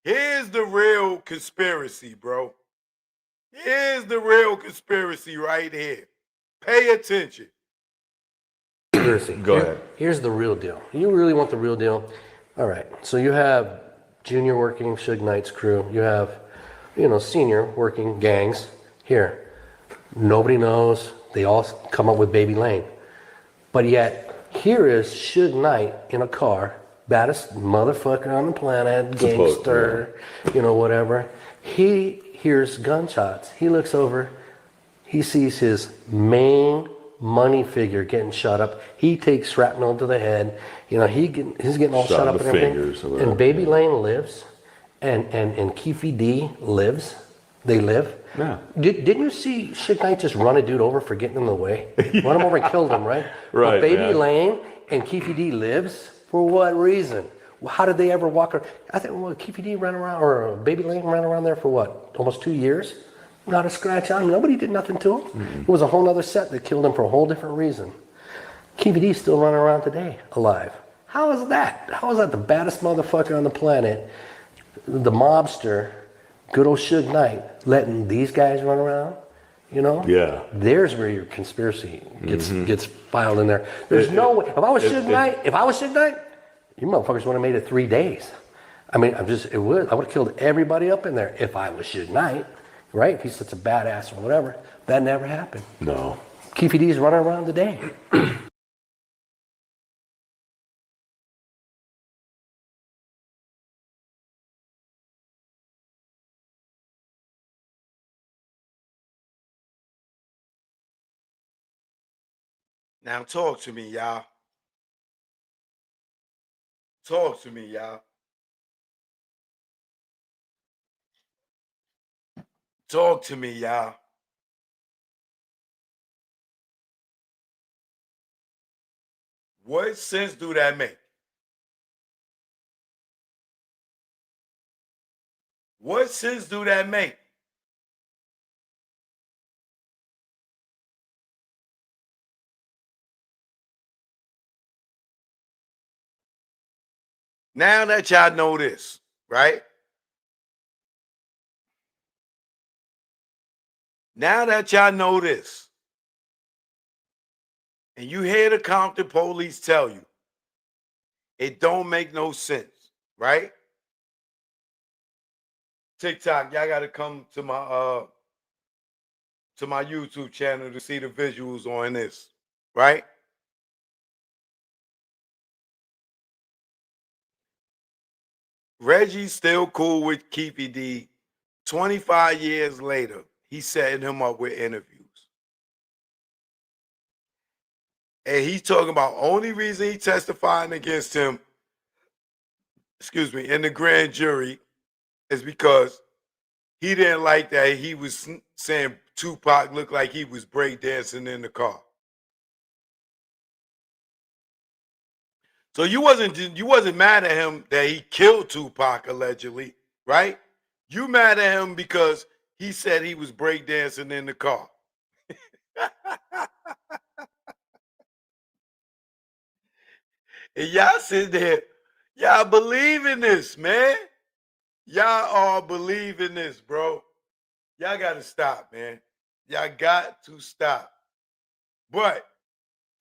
Here's the real conspiracy, bro. Here's the real conspiracy right here. Pay attention. Conspiracy. Go ahead. Here's the real deal. You really want the real deal? All right. So you have Junior working Suge Knight's crew. You have, Senior working gangs. Here. Nobody knows. They all come up with Baby Lane. But yet, here is Suge Knight in a car, baddest motherfucker on the planet, gangster, whatever. He hears gunshots. He looks over. He sees his main money figure getting shot up. He takes shrapnel to the head. He's getting all shot up and everything. And Baby Lane lives, and Keefe D lives. They live. Yeah. Didn't you see Suge Knight just run a dude over for getting in the way? Run him over and killed him, right? Right, But Baby man. Lane and Keefe D lives. For what reason? How did they ever walk around? I think Keefe D ran around, or Baby Lane ran around there for what? Almost 2 years? Not a scratch on him. Nobody did nothing to him. Mm-hmm. It was a whole other set that killed him for a whole different reason. Keefe D's still running around today, alive. How is that? How is that the baddest motherfucker on the planet? The mobster, good old Suge Knight, letting these guys run around? Yeah. There's where your conspiracy gets filed in there. There's no way. If I was Suge Knight, you motherfuckers would have made it 3 days. I mean, I would have killed everybody up in there if I was Suge Knight, right? If he's such a badass or whatever. That never happened. No. Keefe D's running around today. Now talk to me, y'all. Talk to me, y'all. Talk to me, y'all. What sense do that make? What sense do that make? Now that y'all know this, right? Now that y'all know this, and you hear the Compton police tell you, it don't make no sense, right? TikTok, y'all gotta come to my YouTube channel to see the visuals on this, right? Reggie's still cool with Keefy D. 25 years later, he's setting him up with interviews. And he's talking about only reason he testifying against him, excuse me, in the grand jury is because he didn't like that he was saying Tupac looked like he was breakdancing in the car. So you wasn't mad at him that he killed Tupac allegedly, right? You mad at him because he said he was breakdancing in the car. And y'all sit there, y'all believe in this, man. Y'all all believe in this, bro. Y'all got to stop, man. Y'all got to stop. But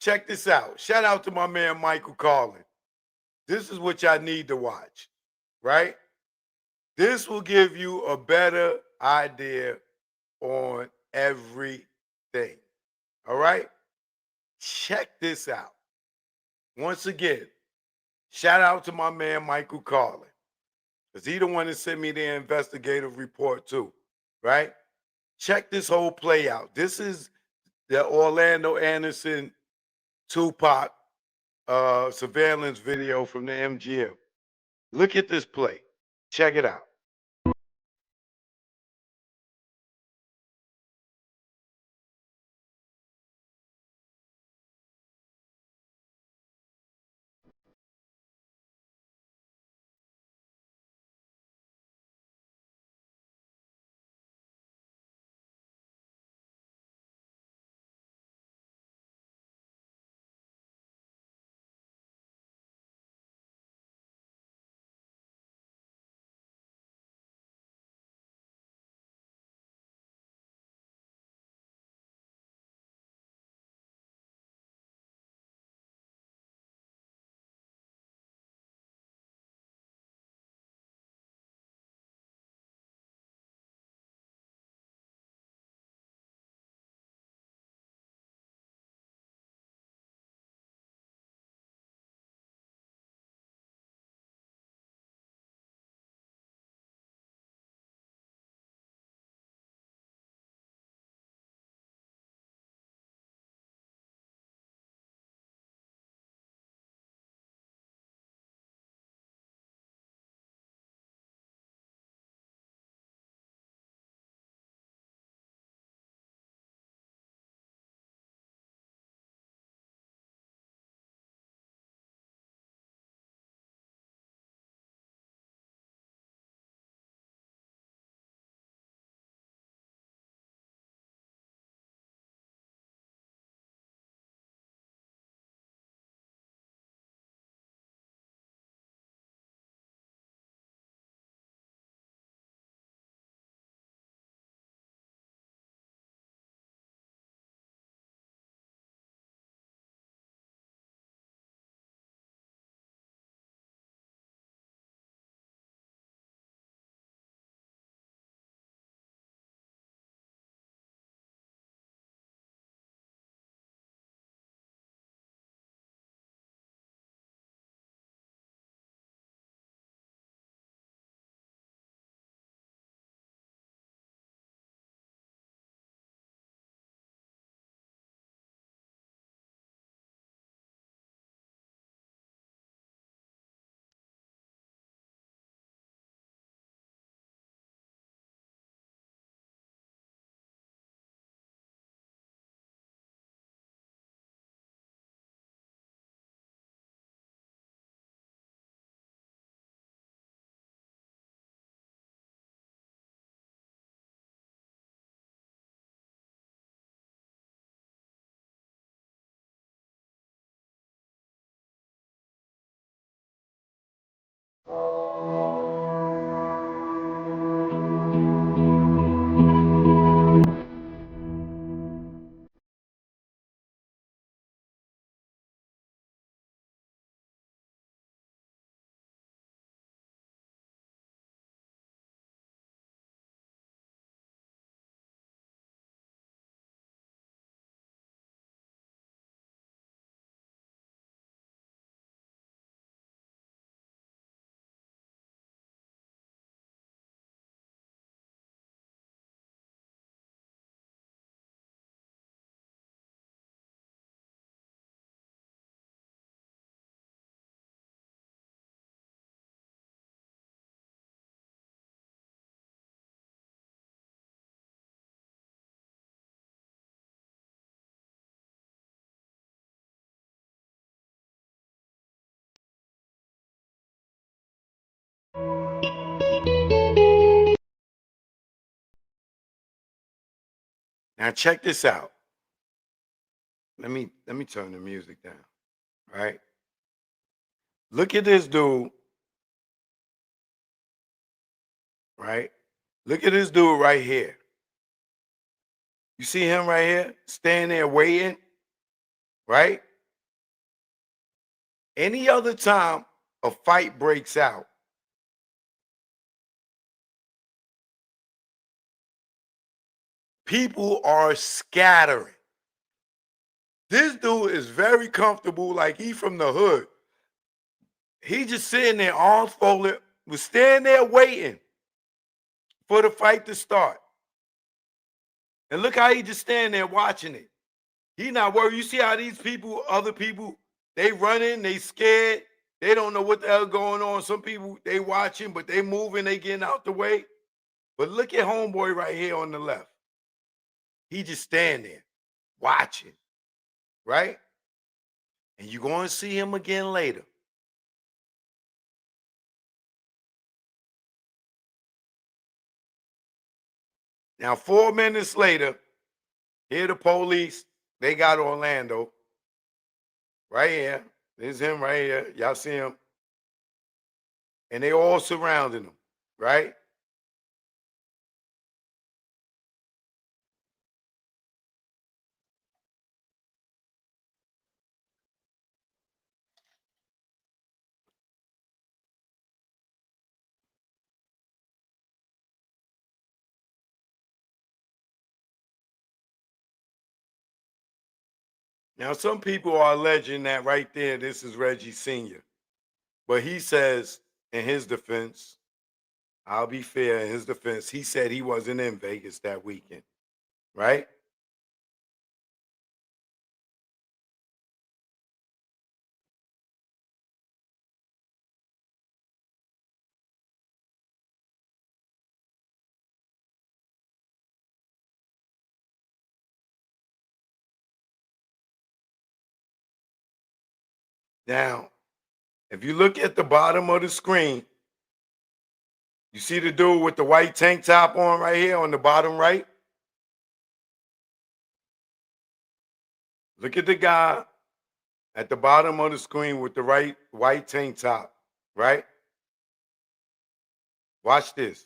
check this out. Shout out to my man Michael Carlin. This is what y'all need to watch, right? This will give you a better idea on everything. All right? Check this out. Once again, shout out to my man Michael Carlin. Because he the one that sent me the investigative report too, right? Check this whole play out. This is the Orlando Anderson Tupac surveillance video from the MGM. Look at this play. Check it out. Now check this out. Let me turn the music down. Right? Look at this dude. Right? Look at this dude right here. You see him right here, standing there waiting, right? Any other time a fight breaks out, people are scattering. This dude is very comfortable, like he from the hood. He just sitting there, arms folded, was standing there waiting for the fight to start. And look how he just standing there watching it. He not worried. You see how these people, other people, they running, they scared. They don't know what the hell going on. Some people, they watching, but they moving, they getting out the way. But look at homeboy right here on the left. He just standing there watching, right? And you're going to see him again later. Now, 4 minutes later, here the police, they got Orlando right here. There's him right here. Y'all see him? And they all surrounding him, right? Now, some people are alleging that right there, this is Reggie Sr. But he says in his defense, I'll be fair in his defense, he said he wasn't in Vegas that weekend, right? Now, if you look at the bottom of the screen, you see the dude with the white tank top on right here on the bottom right? Look at the guy at the bottom of the screen with the white tank top, right? Watch this.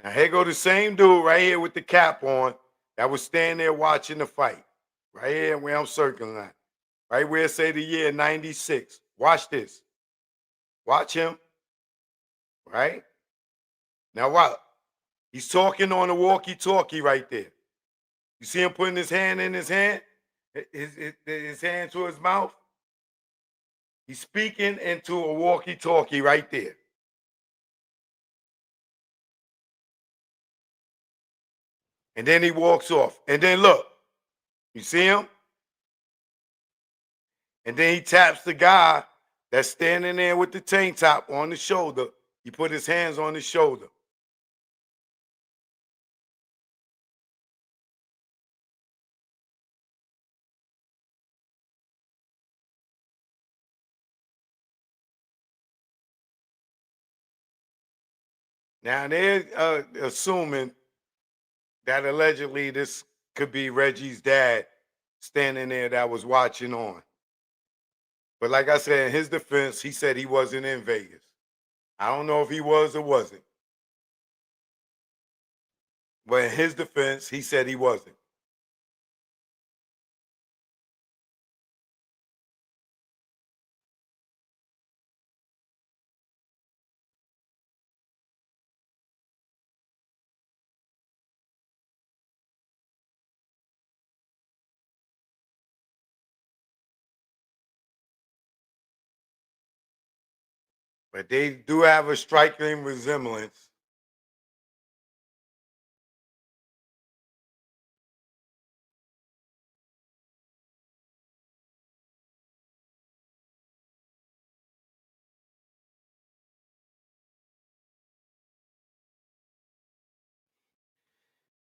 Now here go the same dude right here with the cap on that was standing there watching the fight. Right here where I'm circling at. Right where it say the year 96. Watch this. Watch him. Right? Now what? He's talking on the walkie-talkie right there. You see him putting his hand in his hand? His hand to his mouth? He's speaking into a walkie-talkie right there. And then he walks off. And then look, you see him? And then he taps the guy that's standing there with the tank top on the shoulder. He put his hands on his shoulder. Now they're assuming that allegedly this could be Reggie's dad standing there that was watching on. But like I said, in his defense, he said he wasn't in Vegas. I don't know if he was or wasn't. But in his defense, he said he wasn't. But they do have a striking resemblance.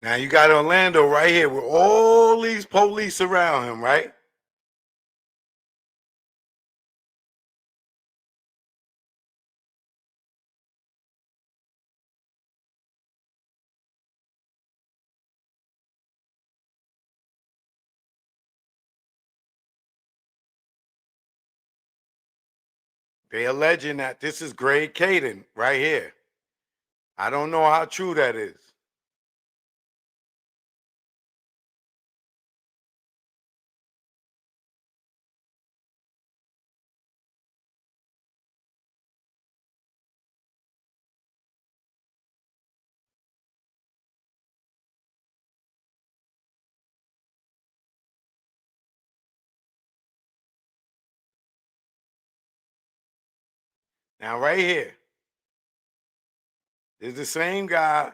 Now you got Orlando right here with all these police around him, right? They alleging that this is Greg Caden right here. I don't know how true that is. Now, right here, there's the same guy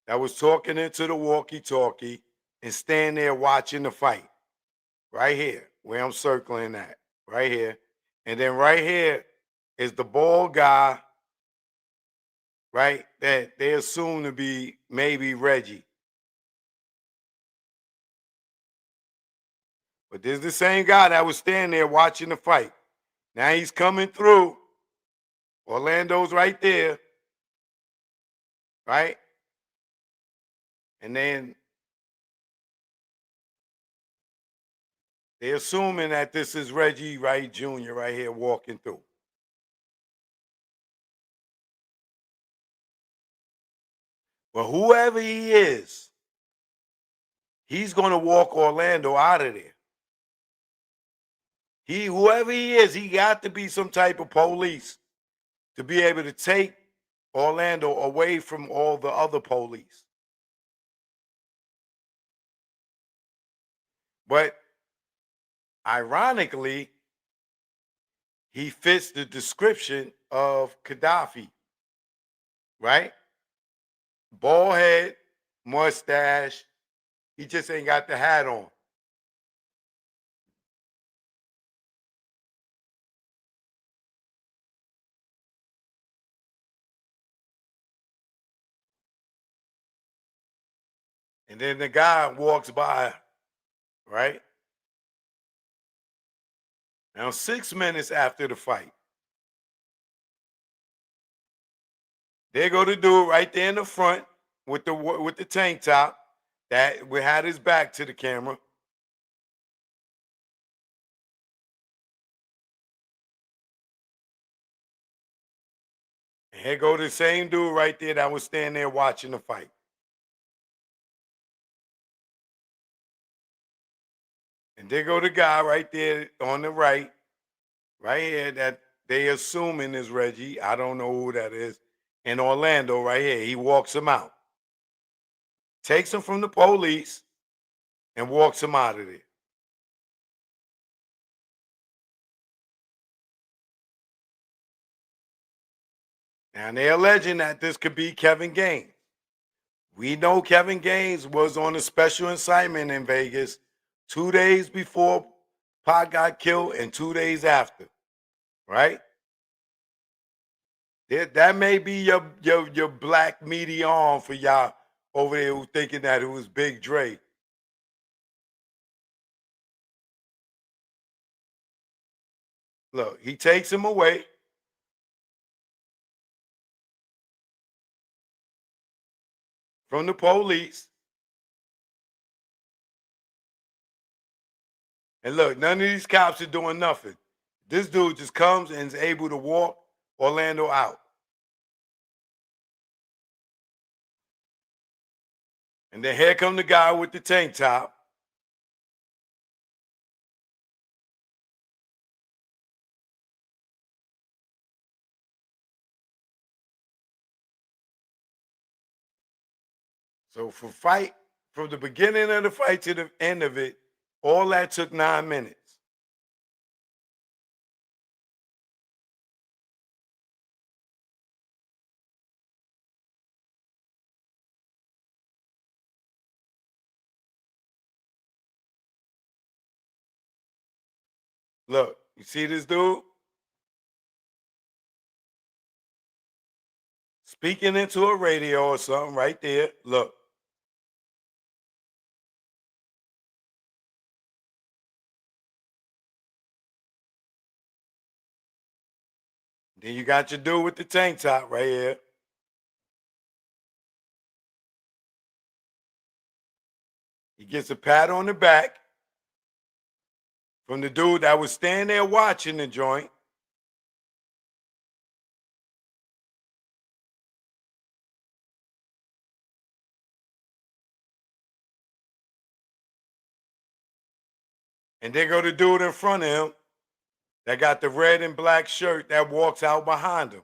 that was talking into the walkie-talkie and standing there watching the fight. Right here, where I'm circling that. Right here. And then right here is the bald guy, right, that they assume to be maybe Reggie. But there's the same guy that was standing there watching the fight. Now he's coming through. Orlando's right there, right? And then they're assuming that this is Reggie Wright Jr. right here walking through. But whoever he is, he's going to walk Orlando out of there. Whoever he is, he got to be some type of police to be able to take Orlando away from all the other police. But ironically, he fits the description of Gaddafi, right? Bald head, mustache. He just ain't got the hat on. And then the guy walks by, right? Now, 6 minutes after the fight, they go to do it right there in the front with the tank top that we had his back to the camera. And here go the same dude right there that was standing there watching the fight. And there go the guy right there on the right here that they assuming is Reggie. I don't know who that is. And Orlando right here, he walks him out. Takes him from the police and walks him out of there. Now they're alleging that this could be Kevin Gaines. We know Kevin Gaines was on a special assignment in Vegas 2 days before Pac got killed and 2 days after, right? That may be your black media arm for y'all over there who thinking that it was Big Dre. Look, he takes him away. From the police. And look, none of these cops are doing nothing. This dude just comes and is able to walk Orlando out. And then here come the guy with the tank top. So from the beginning of the fight to the end of it, all that took 9 minutes. Look, you see this dude? Speaking into a radio or something right there. Look. Then you got your dude with the tank top right here. He gets a pat on the back from the dude that was standing there watching the joint. And they go to dude in front of him that got the red and black shirt that walks out behind him.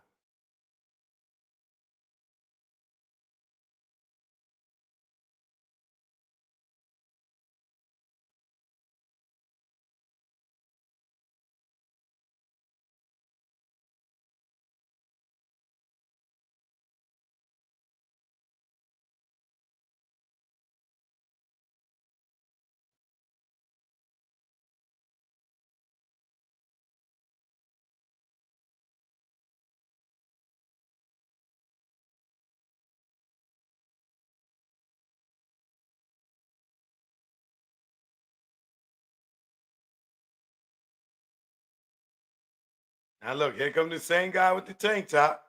Now look, here comes the same guy with the tank top.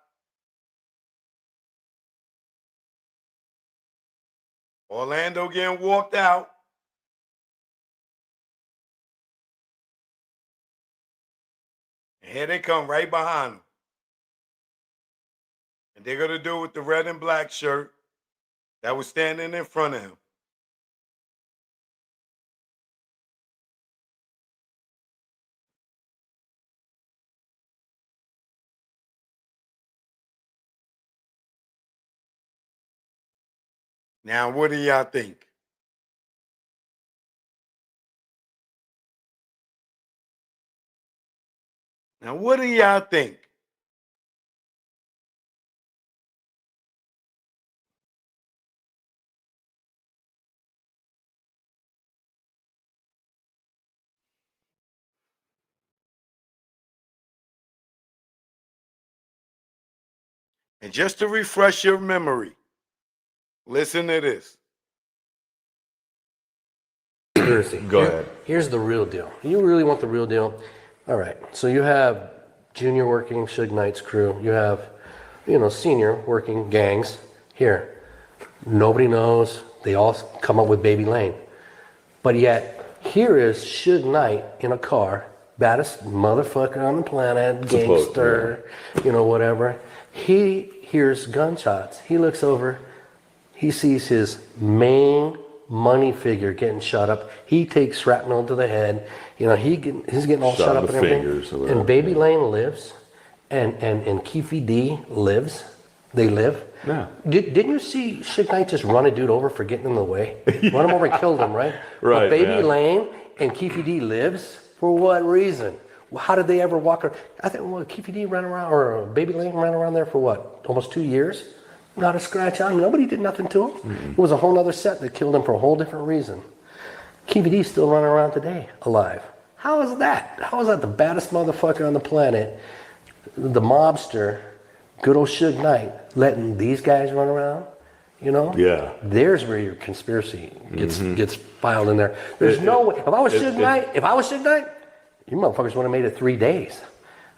Orlando getting walked out. And here they come right behind him. And they're going to do with the red and black shirt that was standing in front of him. Now, what do y'all think? Now, what do y'all think? And just to refresh your memory, listen to this. Go ahead. Here's the real deal. You really want the real deal? All right. So you have Junior working Suge Knight's crew. You have, Senior working gangs. Here, nobody knows. They all come up with Baby Lane. But yet, here is Suge Knight in a car, baddest motherfucker on the planet, gangster, whatever. He hears gunshots. He looks over. He sees his main money figure getting shot up. He takes shrapnel to the head. He's getting all shot up and everything. And Baby Lane lives, and Keefy D lives. They live. Yeah. Didn't you see Suge Knight just run a dude over for getting in the way? Run him over and killed him, right? Right. But Baby man. Lane and Keefy D lives. For what reason? How did they ever walk around? I think Keefy D ran around, or Baby Lane ran around there for what? Almost 2 years? Not a scratch on him. Nobody did nothing to him. Mm-hmm. It was a whole other set that killed him for a whole different reason. Keefy D's still running around today, alive. How is that? How is that the baddest motherfucker on the planet, the mobster, good old Suge Knight, letting these guys run around? Yeah. There's where your conspiracy gets filed in there. There's no way. If I was Suge Knight, you motherfuckers would have made it 3 days.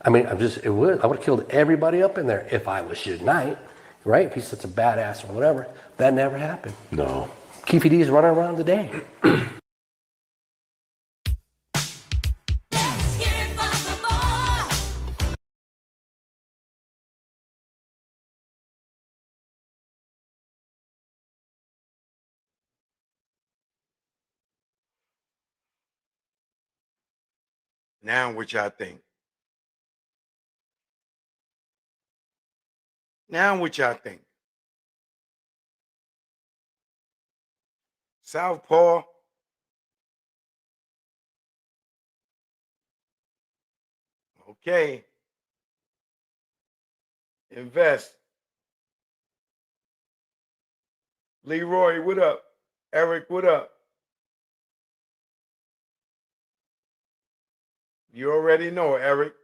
I mean, I would have killed everybody up in there if I was Suge Knight. Right? If he's such a badass or whatever, that never happened. No. Keefy D's running around today. Now, what y'all think? Now, what y'all think? Southpaw. Okay. Invest. Leroy, what up? Eric, what up? You already know, Eric.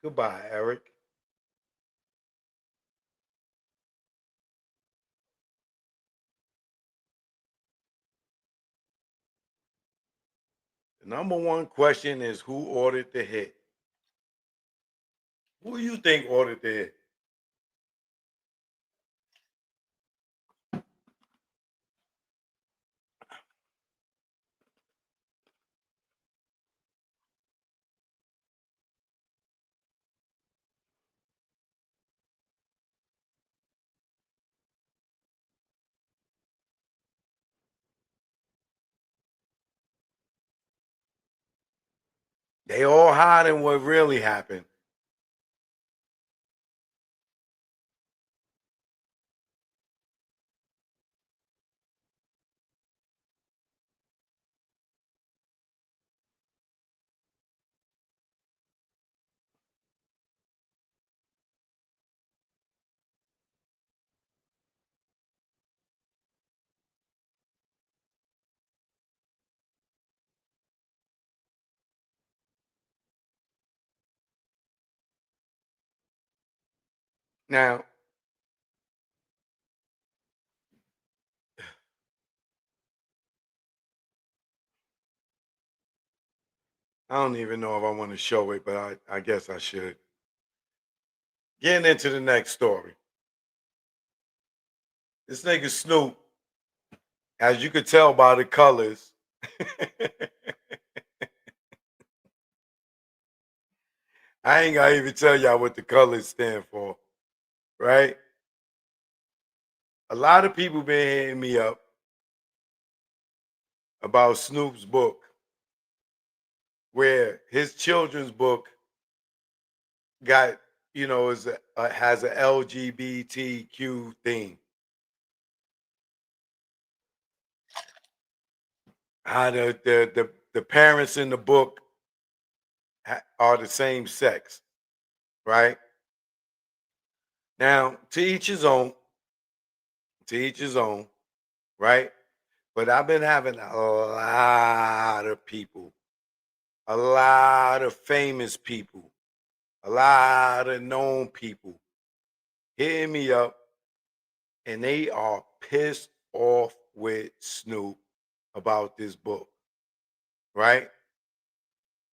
Goodbye, Eric. The number one question is who ordered the hit? Who do you think ordered the hit? They all hiding what really happened. Now, I don't even know if I want to show it, but I guess I should. Getting into the next story. This nigga Snoop, as you could tell by the colors, I ain't gonna even tell y'all what the colors stand for, right? A lot of people been hitting me up about Snoop's book, where his children's book got, has a LGBTQ theme. How the parents in the book are the same sex, right? Now, to each his own, to each his own, right? But I've been having a lot of people, a lot of famous people, a lot of known people hitting me up, and they are pissed off with Snoop about this book, right?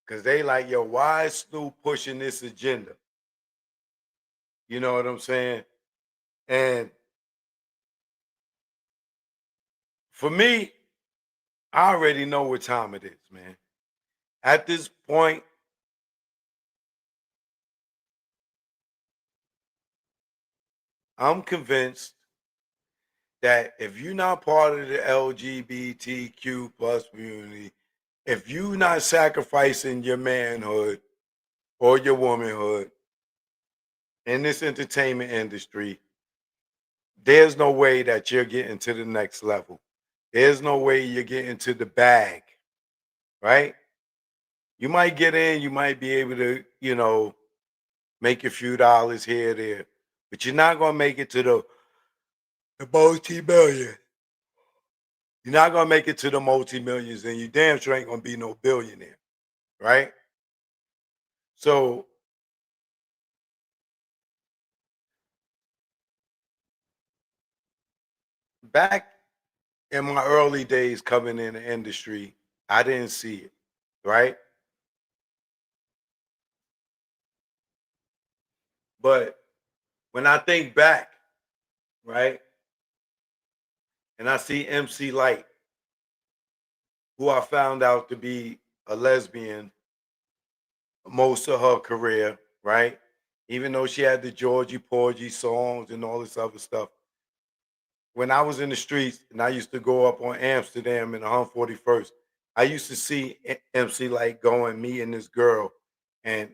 Because they like, yo, why is Snoop pushing this agenda? You know what I'm saying? And for me, I already know what time it is, man. At this point, I'm convinced that if you're not part of the LGBTQ plus community, if you're not sacrificing your manhood or your womanhood in this entertainment industry, there's no way that you're getting to the next level. There's no way you're getting to the bag, right? You might get in, you might be able to, make a few dollars here or there, but you're not gonna make it to the multi-million. You're not gonna make it to the multi-millions, and you damn sure ain't gonna be no billionaire, right? So back in my early days coming in the industry, I didn't see it, right? But when I think back, right, and I see MC Light, who I found out to be a lesbian most of her career, right? Even though she had the Georgie Porgy songs and all this other stuff. When I was in the streets and I used to go up on Amsterdam and 141st, I used to see MC Light going, me and this girl, and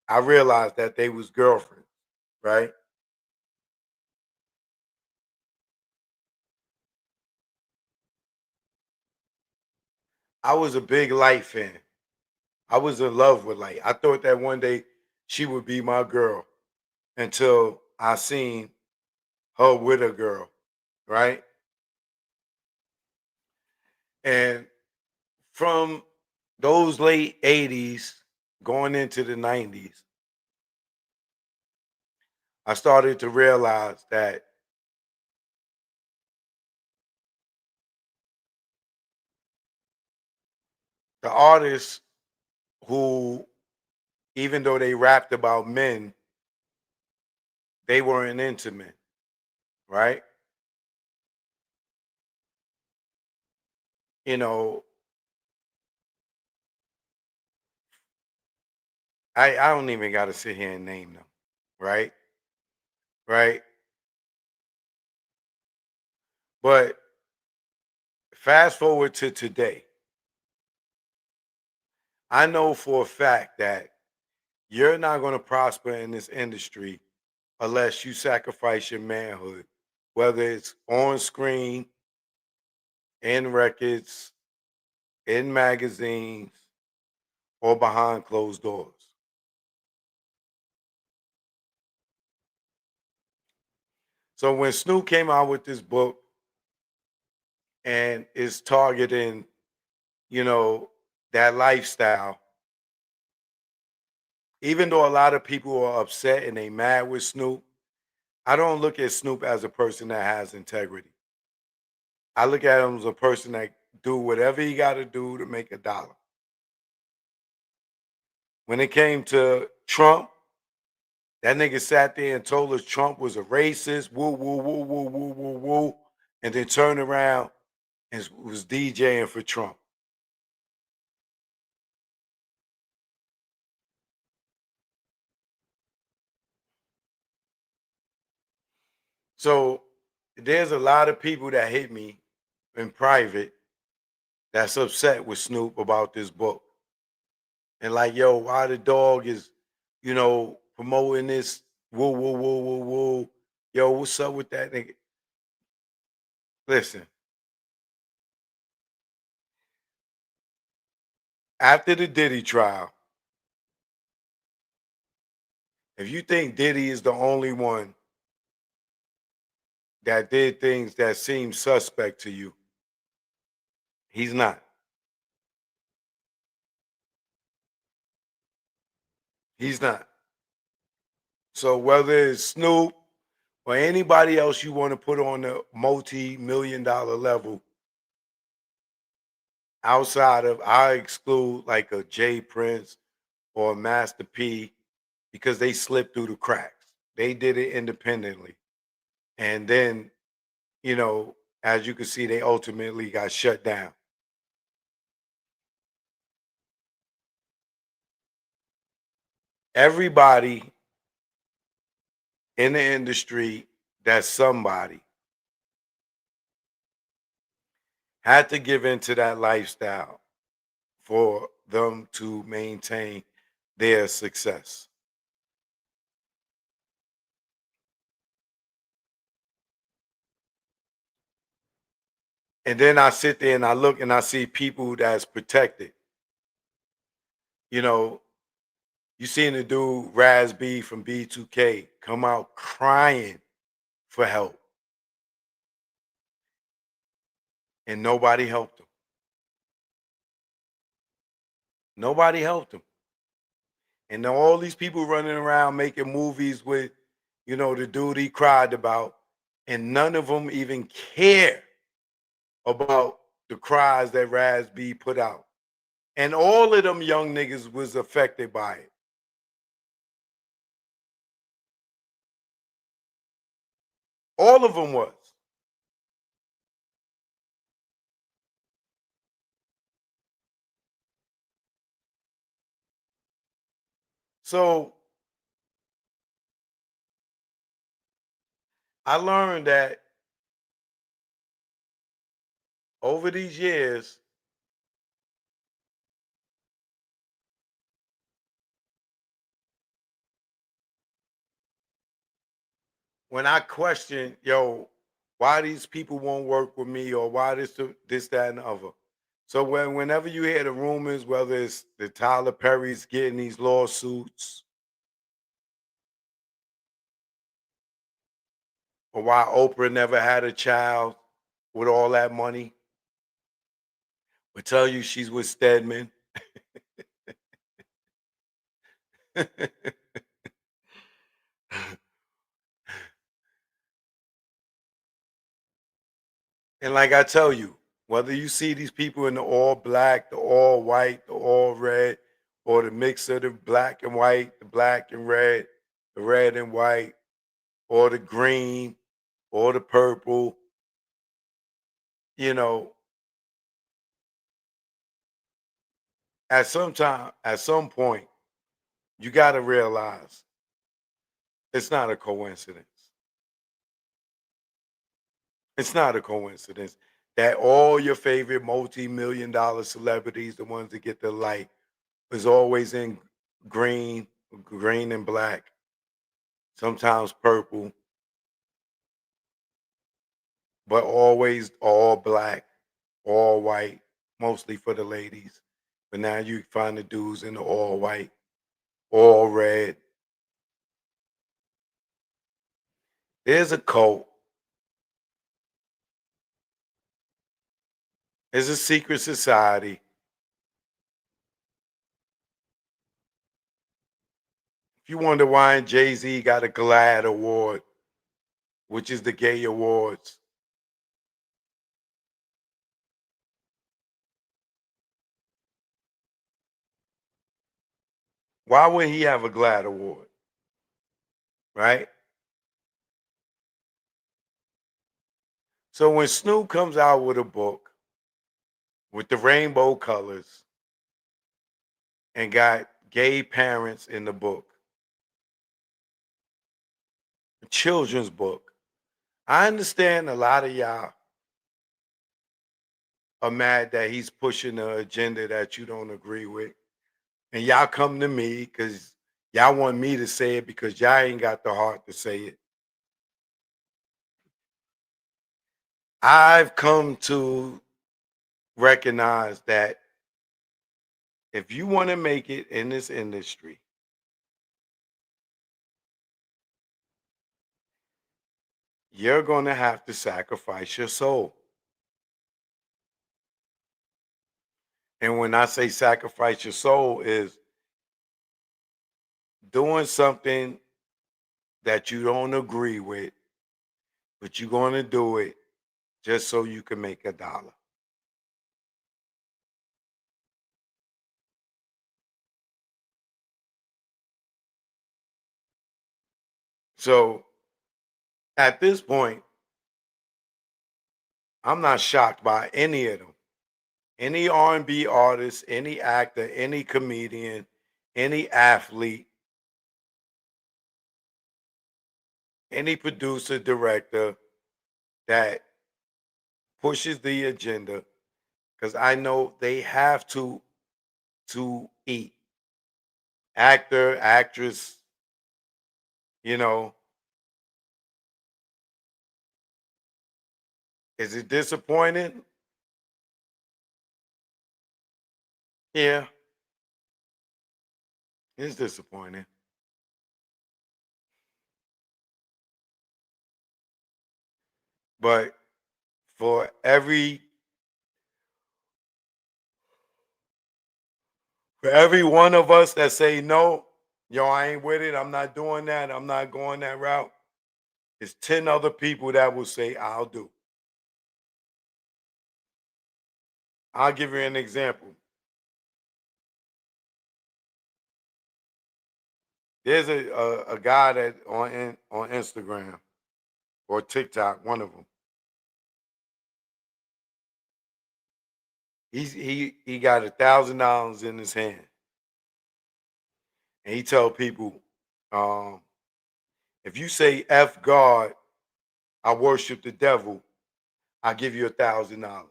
I realized that they was girlfriends, right? I was a big Light fan. I was in love with Light. I thought that one day she would be my girl until I seen her with a girl, right? And from those late 80s going into the 90s, I started to realize that the artists who, even though they rapped about men, they weren't into men, right? You know, I don't even got to sit here and name them, right? Right? But fast forward to today, I know for a fact that you're not going to prosper in this industry unless you sacrifice your manhood, whether it's on screen, in records, in magazines, or behind closed doors. So when Snoop came out with this book and is targeting, you know, that lifestyle, even though a lot of people are upset and they mad with Snoop, I don't look at Snoop as a person that has integrity. I look at him as a person that do whatever he got to do to make a dollar. When it came to Trump, that nigga sat there and told us Trump was a racist, woo, woo, woo, woo, woo, woo, woo, and then turned around and was DJing for Trump. So there's a lot of people that hit me in private that's upset with Snoop about this book. And like, yo, why the dog is, promoting this woo, woo, woo, woo, woo. Yo, what's up with that nigga? Listen, after the Diddy trial, if you think Diddy is the only one that did things that seem suspect to you, he's not. He's not. So whether it's Snoop or anybody else you want to put on the multi-million-dollar level, outside of, I exclude like a Jay Prince or a Master P because they slipped through the cracks. They did it independently. And then, as you can see, they ultimately got shut down. Everybody in the industry that's somebody had to give into that lifestyle for them to maintain their success. And then I sit there and I look and I see people that's protected. You know, you seen the dude Raz B from B2K come out crying for help, and nobody helped him. Nobody helped him. And now all these people running around making movies with, the dude he cried about, and none of them even care about the cries that Raz B put out. And all of them young niggas was affected by it. All of them was. So I learned that over these years, when I question, yo, why these people won't work with me or why this, that, and the other. So whenever you hear the rumors, whether it's the Tyler Perry's getting these lawsuits or why Oprah never had a child with all that money, will tell you she's with Stedman. And like I tell you, whether you see these people in the all black, the all white, the all red, or the mix of the black and white, the black and red, the red and white, or the green, or the purple, you know, at some point, you got to realize it's not a coincidence. It's not a coincidence that all your favorite multi-million-dollar celebrities, the ones that get the light, is always in green, green and black, sometimes purple, but always all black, all white, mostly for the ladies. But now you find the dudes in the all white, all red. There's a cult. There's a secret society. If you wonder why Jay-Z got a GLAAD award, which is the gay awards, why would he have a GLAAD award? Right? So when Snoop comes out with a book with the rainbow colors and got gay parents in the book, a children's book, I understand a lot of y'all are mad that he's pushing an agenda that you don't agree with. And y'all come to me because y'all want me to say it because y'all ain't got the heart to say it. I've come to recognize that if you want to make it in this industry, you're going to have to sacrifice your soul. And when I say sacrifice your soul is doing something that you don't agree with, but you're going to do it just so you can make $1. So at this point, I'm not shocked by any of them. Any R&B artist, any actor, any comedian, any athlete, any producer, director that pushes the agenda, because I know they have to eat. Actor, actress, you know, is it disappointing? Yeah, it's disappointing. But for every one of us that say no, yo, I ain't with it, I'm not doing that, I'm not going that route, it's 10 other people that will say, I'll do. I'll give you an example. There's a guy that on Instagram or TikTok, one of them. He got $1,000 in his hand, and he tell people, um, if you say "F God, I worship the devil," I give you $1,000.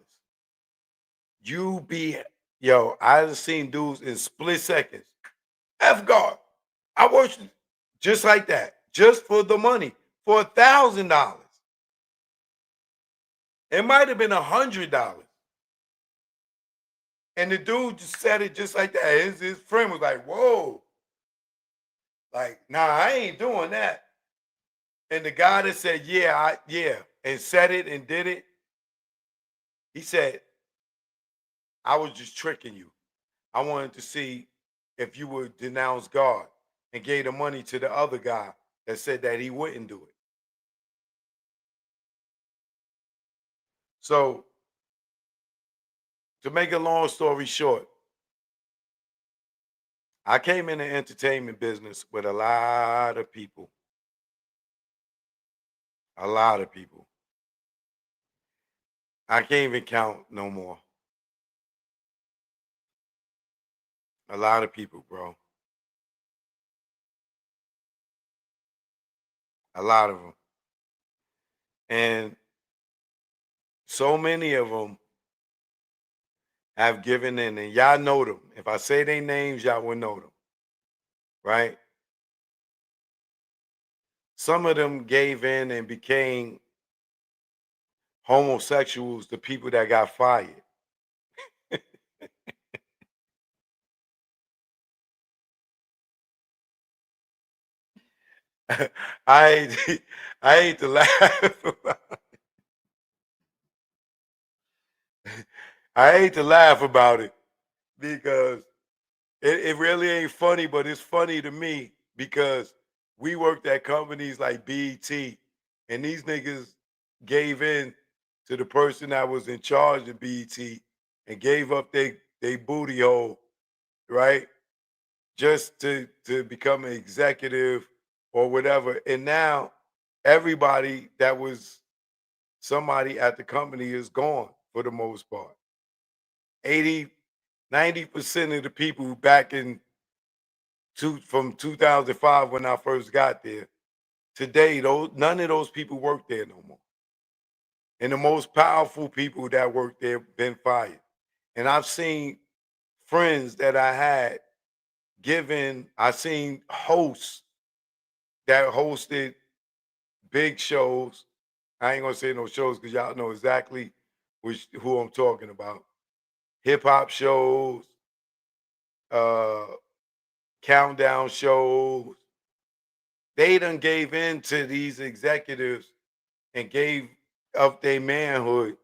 You be yo, I've seen dudes in split seconds. F God, I worship just like that, just for the money, for $1,000. It might have been $100. And the dude just said it just like that. His friend was like, whoa. Like, nah, I ain't doing that. And the guy that said, yeah, and said it and did it, he said, I was just tricking you. I wanted to see if you would denounce God and gave the money to the other guy that said that he wouldn't do it. So, to make a long story short, I came in the entertainment business with a lot of people. A lot of people. I can't even count no more. A lot of people, bro. A lot of them. And so many of them have given in, and y'all know them. If I say their names, y'all will know them, right? Some of them gave in and became homosexuals, the people that got fired. I hate, I hate to laugh. I hate to laugh about it because it really ain't funny, but it's funny to me because we worked at companies like BET, and these niggas gave in to the person that was in charge of BET and gave up they booty hole, right? Just to become an executive or whatever. And now everybody that was somebody at the company is gone for the most part. 80, 90% of the people back in from 2005 when I first got there, today none of those people work there no more. And the most powerful people that work there been fired. And I've seen friends that I had I seen hosts that hosted big shows. I ain't gonna say no shows because y'all know exactly who I'm talking about. Hip hop shows, uh, countdown shows. They done gave in to these executives and gave up their manhood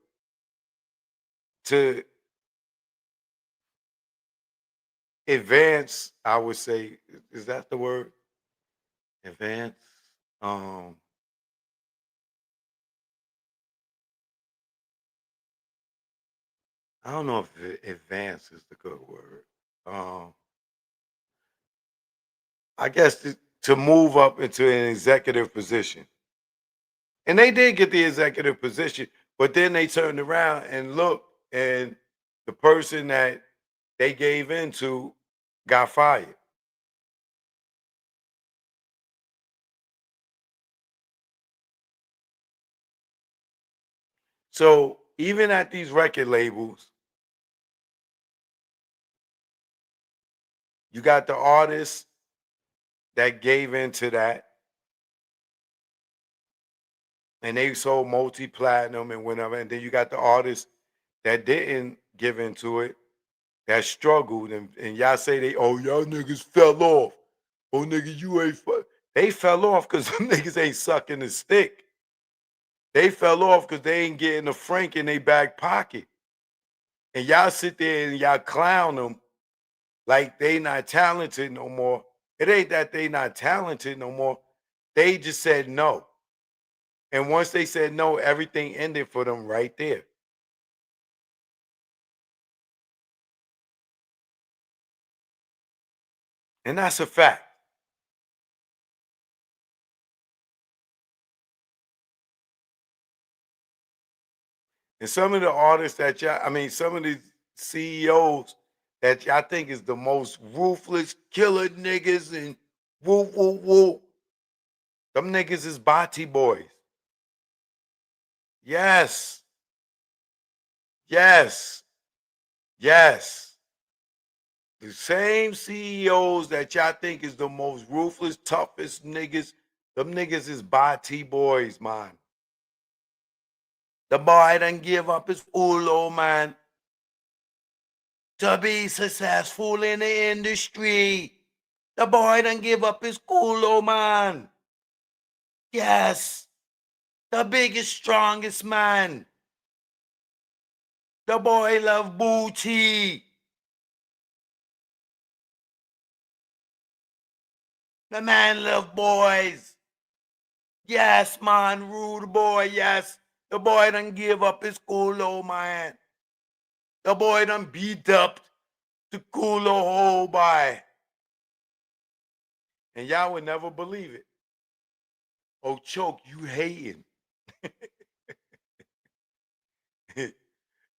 to advance, I would say. Is that the word? Advance. Um, I don't know if advance is the good word. Um, I guess to move up into an executive position. And they did get the executive position, but then they turned around and looked, and the person that they gave into got fired. So even at these record labels, you got the artists that gave into that, and they sold multi-platinum and whatever. And then you got the artists that didn't give into it, that struggled. And y'all say y'all niggas fell off. Oh, nigga, you ain't They fell off because them niggas ain't sucking the stick. They fell off because they ain't getting a franc in their back pocket. And y'all sit there and y'all clown them like they not talented no more. It ain't that they not talented no more. They just said no. And once they said no, everything ended for them right there. And that's a fact. And some of the artists some of the CEOs that y'all think is the most ruthless killer niggas and woo, woo, woo. Them niggas is body boys. Yes. Yes. Yes. The same CEOs that y'all think is the most ruthless, toughest niggas, them niggas is body boys, man. The boy done give up his old old man to be successful in the industry. The boy done give up his cool old man. Yes, the biggest, strongest man. The boy love booty. The man love boys. Yes, man, rude boy, yes. The boy done give up his cool old man. The boy done beat up the cool old boy. And y'all would never believe it. Oh, Choke, you hating.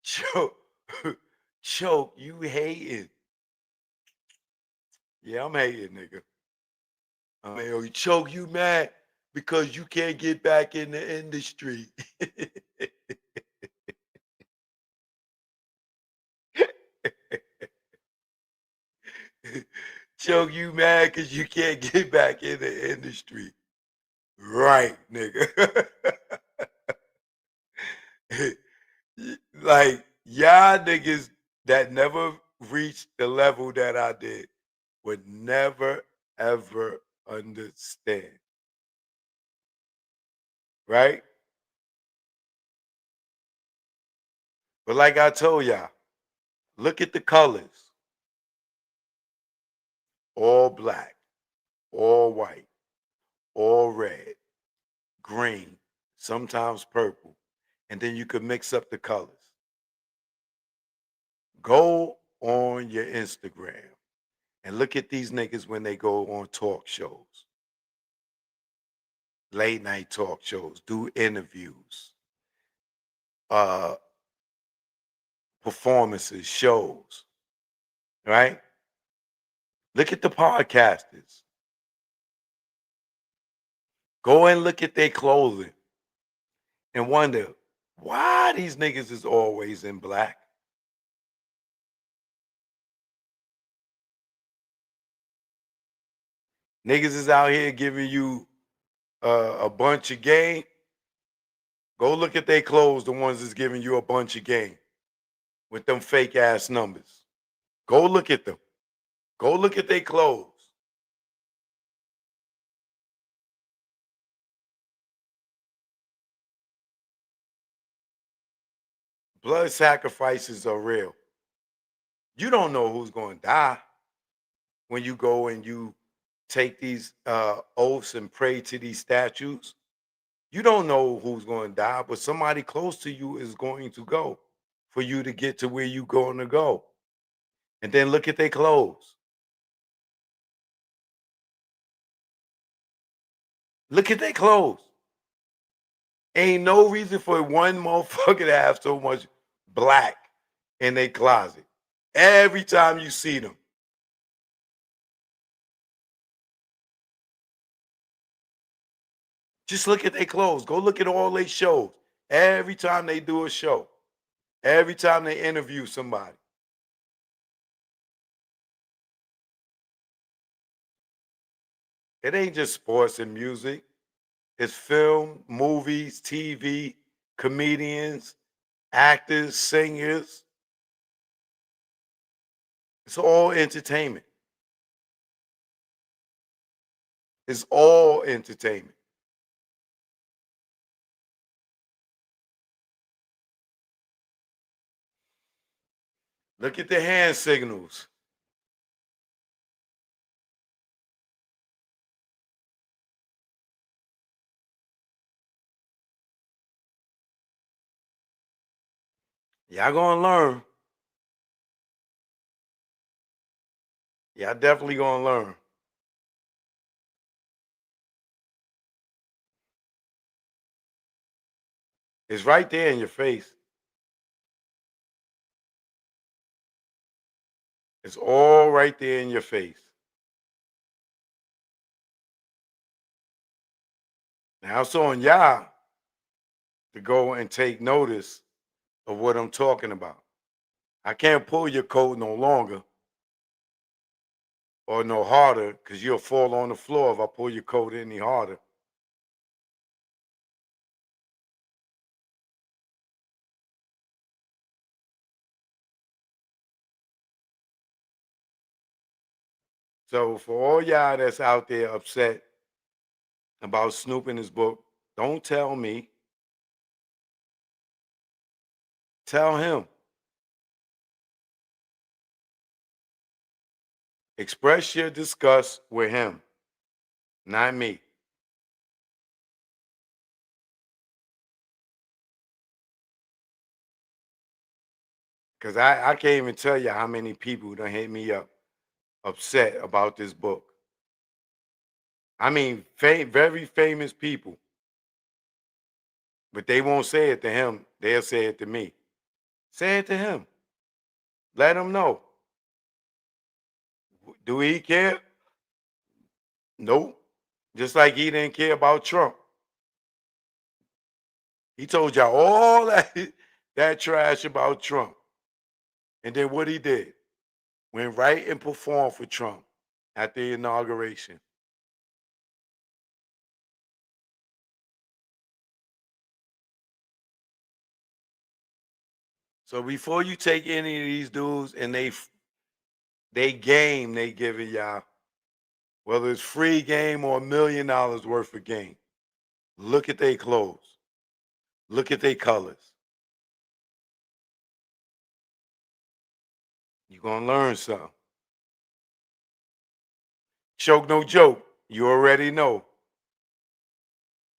Choke, Choke, you hating. Yeah, I'm hating, nigga. I mean, oh, Choke, you mad because you can't get back in the industry. Choke, you mad because you can't get back in the industry. Right, nigga. Like, y'all niggas that never reached the level that I did would never, ever understand. Right? But like I told y'all, look at the colors. All black, all white, all red, green, sometimes purple. And then you could mix up the colors. Go on your Instagram and look at these niggas when they go on talk shows, late night talk shows, do interviews, uh, performances, shows, right? Look at the podcasters. Go and look at their clothing and wonder why these niggas is always in black. Niggas is out here giving you a bunch of game. Go look at their clothes, the ones that's giving you a bunch of game with them fake ass numbers. Go look at them. Go look at their clothes. Blood sacrifices are real. You don't know who's going to die when you go and you take these oaths and pray to these statues. You don't know who's going to die, but somebody close to you is going to go for you to get to where you're going to go. And then look at their clothes. Look at their clothes. Ain't no reason for one motherfucker to have so much black in their closet. Every time you see them. Just look at their clothes. Go look at all their shows. Every time they do a show. Every time they interview somebody. It ain't just sports and music. It's film, movies, TV, comedians, actors, singers. It's all entertainment. It's all entertainment. Look at the hand signals. Y'all gonna learn. Y'all definitely gonna learn. It's right there in your face. It's all right there in your face. Now it's on y'all to go and take notice of what I'm talking about. I can't pull your coat no longer or no harder because you'll fall on the floor if I pull your coat any harder. So for all y'all that's out there upset about Snoop in his book, don't tell me. Tell him. Express your disgust with him, not me. Because I can't even tell you how many people done hit me up upset about this book. I mean, very famous people. But they won't say it to him. They'll say it to me. Say it to him. Let him know. Do he care? Nope. Just like he didn't care about Trump. He told y'all all that trash about Trump. And then what he did went right and performed for Trump at the inauguration. So before you take any of these dudes and they game they giving y'all, whether it's free game or $1 million worth of game, look at their clothes. Look at their colors. You're gonna learn something. Choke no joke. You already know.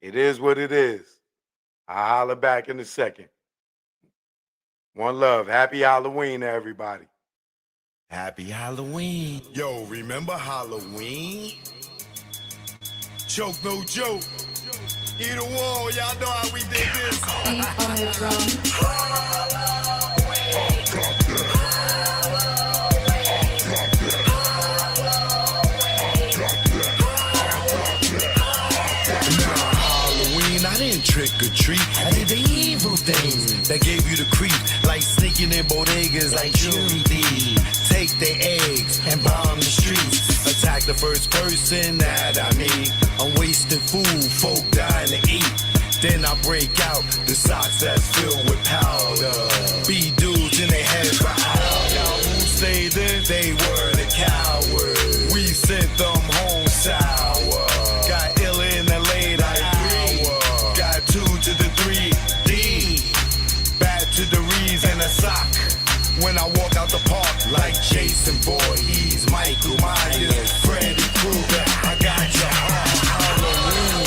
It is what it is. I'll holler back in a second. One love. Happy Halloween to everybody. Happy Halloween. Yo, remember Halloween? Choke no joke. Either wall, y'all know how we did this. I didn't trick or treat, I did the evil things that gave you the creep, like sneaking in bodegas like jewelry thieves. Take their eggs and bomb the streets. Attack the first person that I meet. I'm wasting food, folk dying to eat. Then I break out the socks that's filled with powder. Be dudes in their heads for hours. Now who say this? They were the cowards. We sent them home sour. Got ill in the late hour. Got 2 to the 3D. Back to the Rees and a sock. When I walk out the park like Jason Voorhees, Michael Myers, Freddy Krueger, I got your heart. Halloween.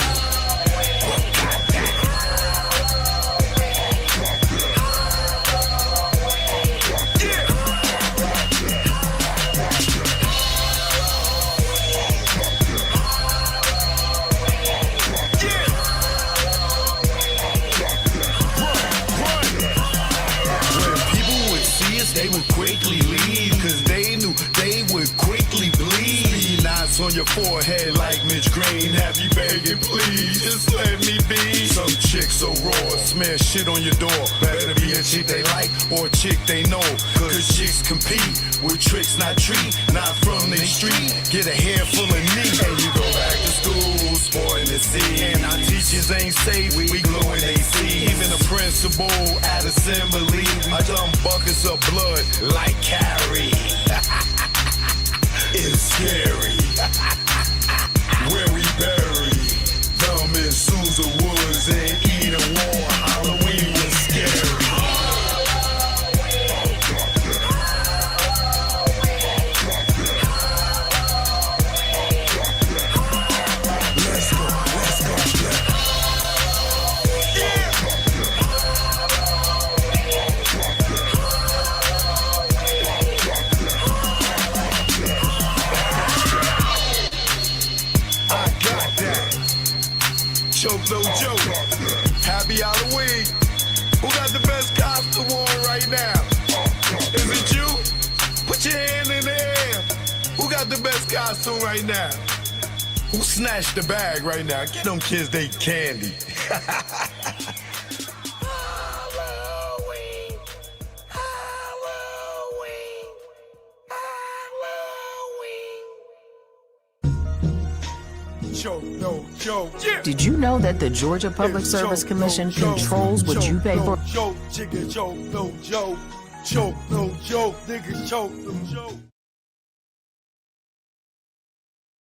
They would quickly leave, cause they knew they would quickly bleed. Speed knots on your forehead like Mitch Green. Have you begging, please, just let me be. Some chicks so raw, smear shit on your door. Better be a chick they like or a chick they know. Cause chicks compete with tricks, not treat. Not from the street, get a hair full of knee. And you go back to school, sporting the sea. And our teachers ain't safe, we glow in AC. Even the principal at assembly, I dump buckets of blood like Carrie. It's scary. Where we bury them in Susan Woods and Eden War. Halloween was scary. Let's go, let's go, let's go. Choke no joke. Happy Halloween. Who got the best costume on right now? Is it you? Put your hand in the air. Who got the best costume right now? Who snatched the bag right now? Get them kids they candy. Did you know that the Georgia Public Service Commission controls what you pay for? Choke, chicken, choke, no joke. Choke, no joke, nigga, choke, no joke.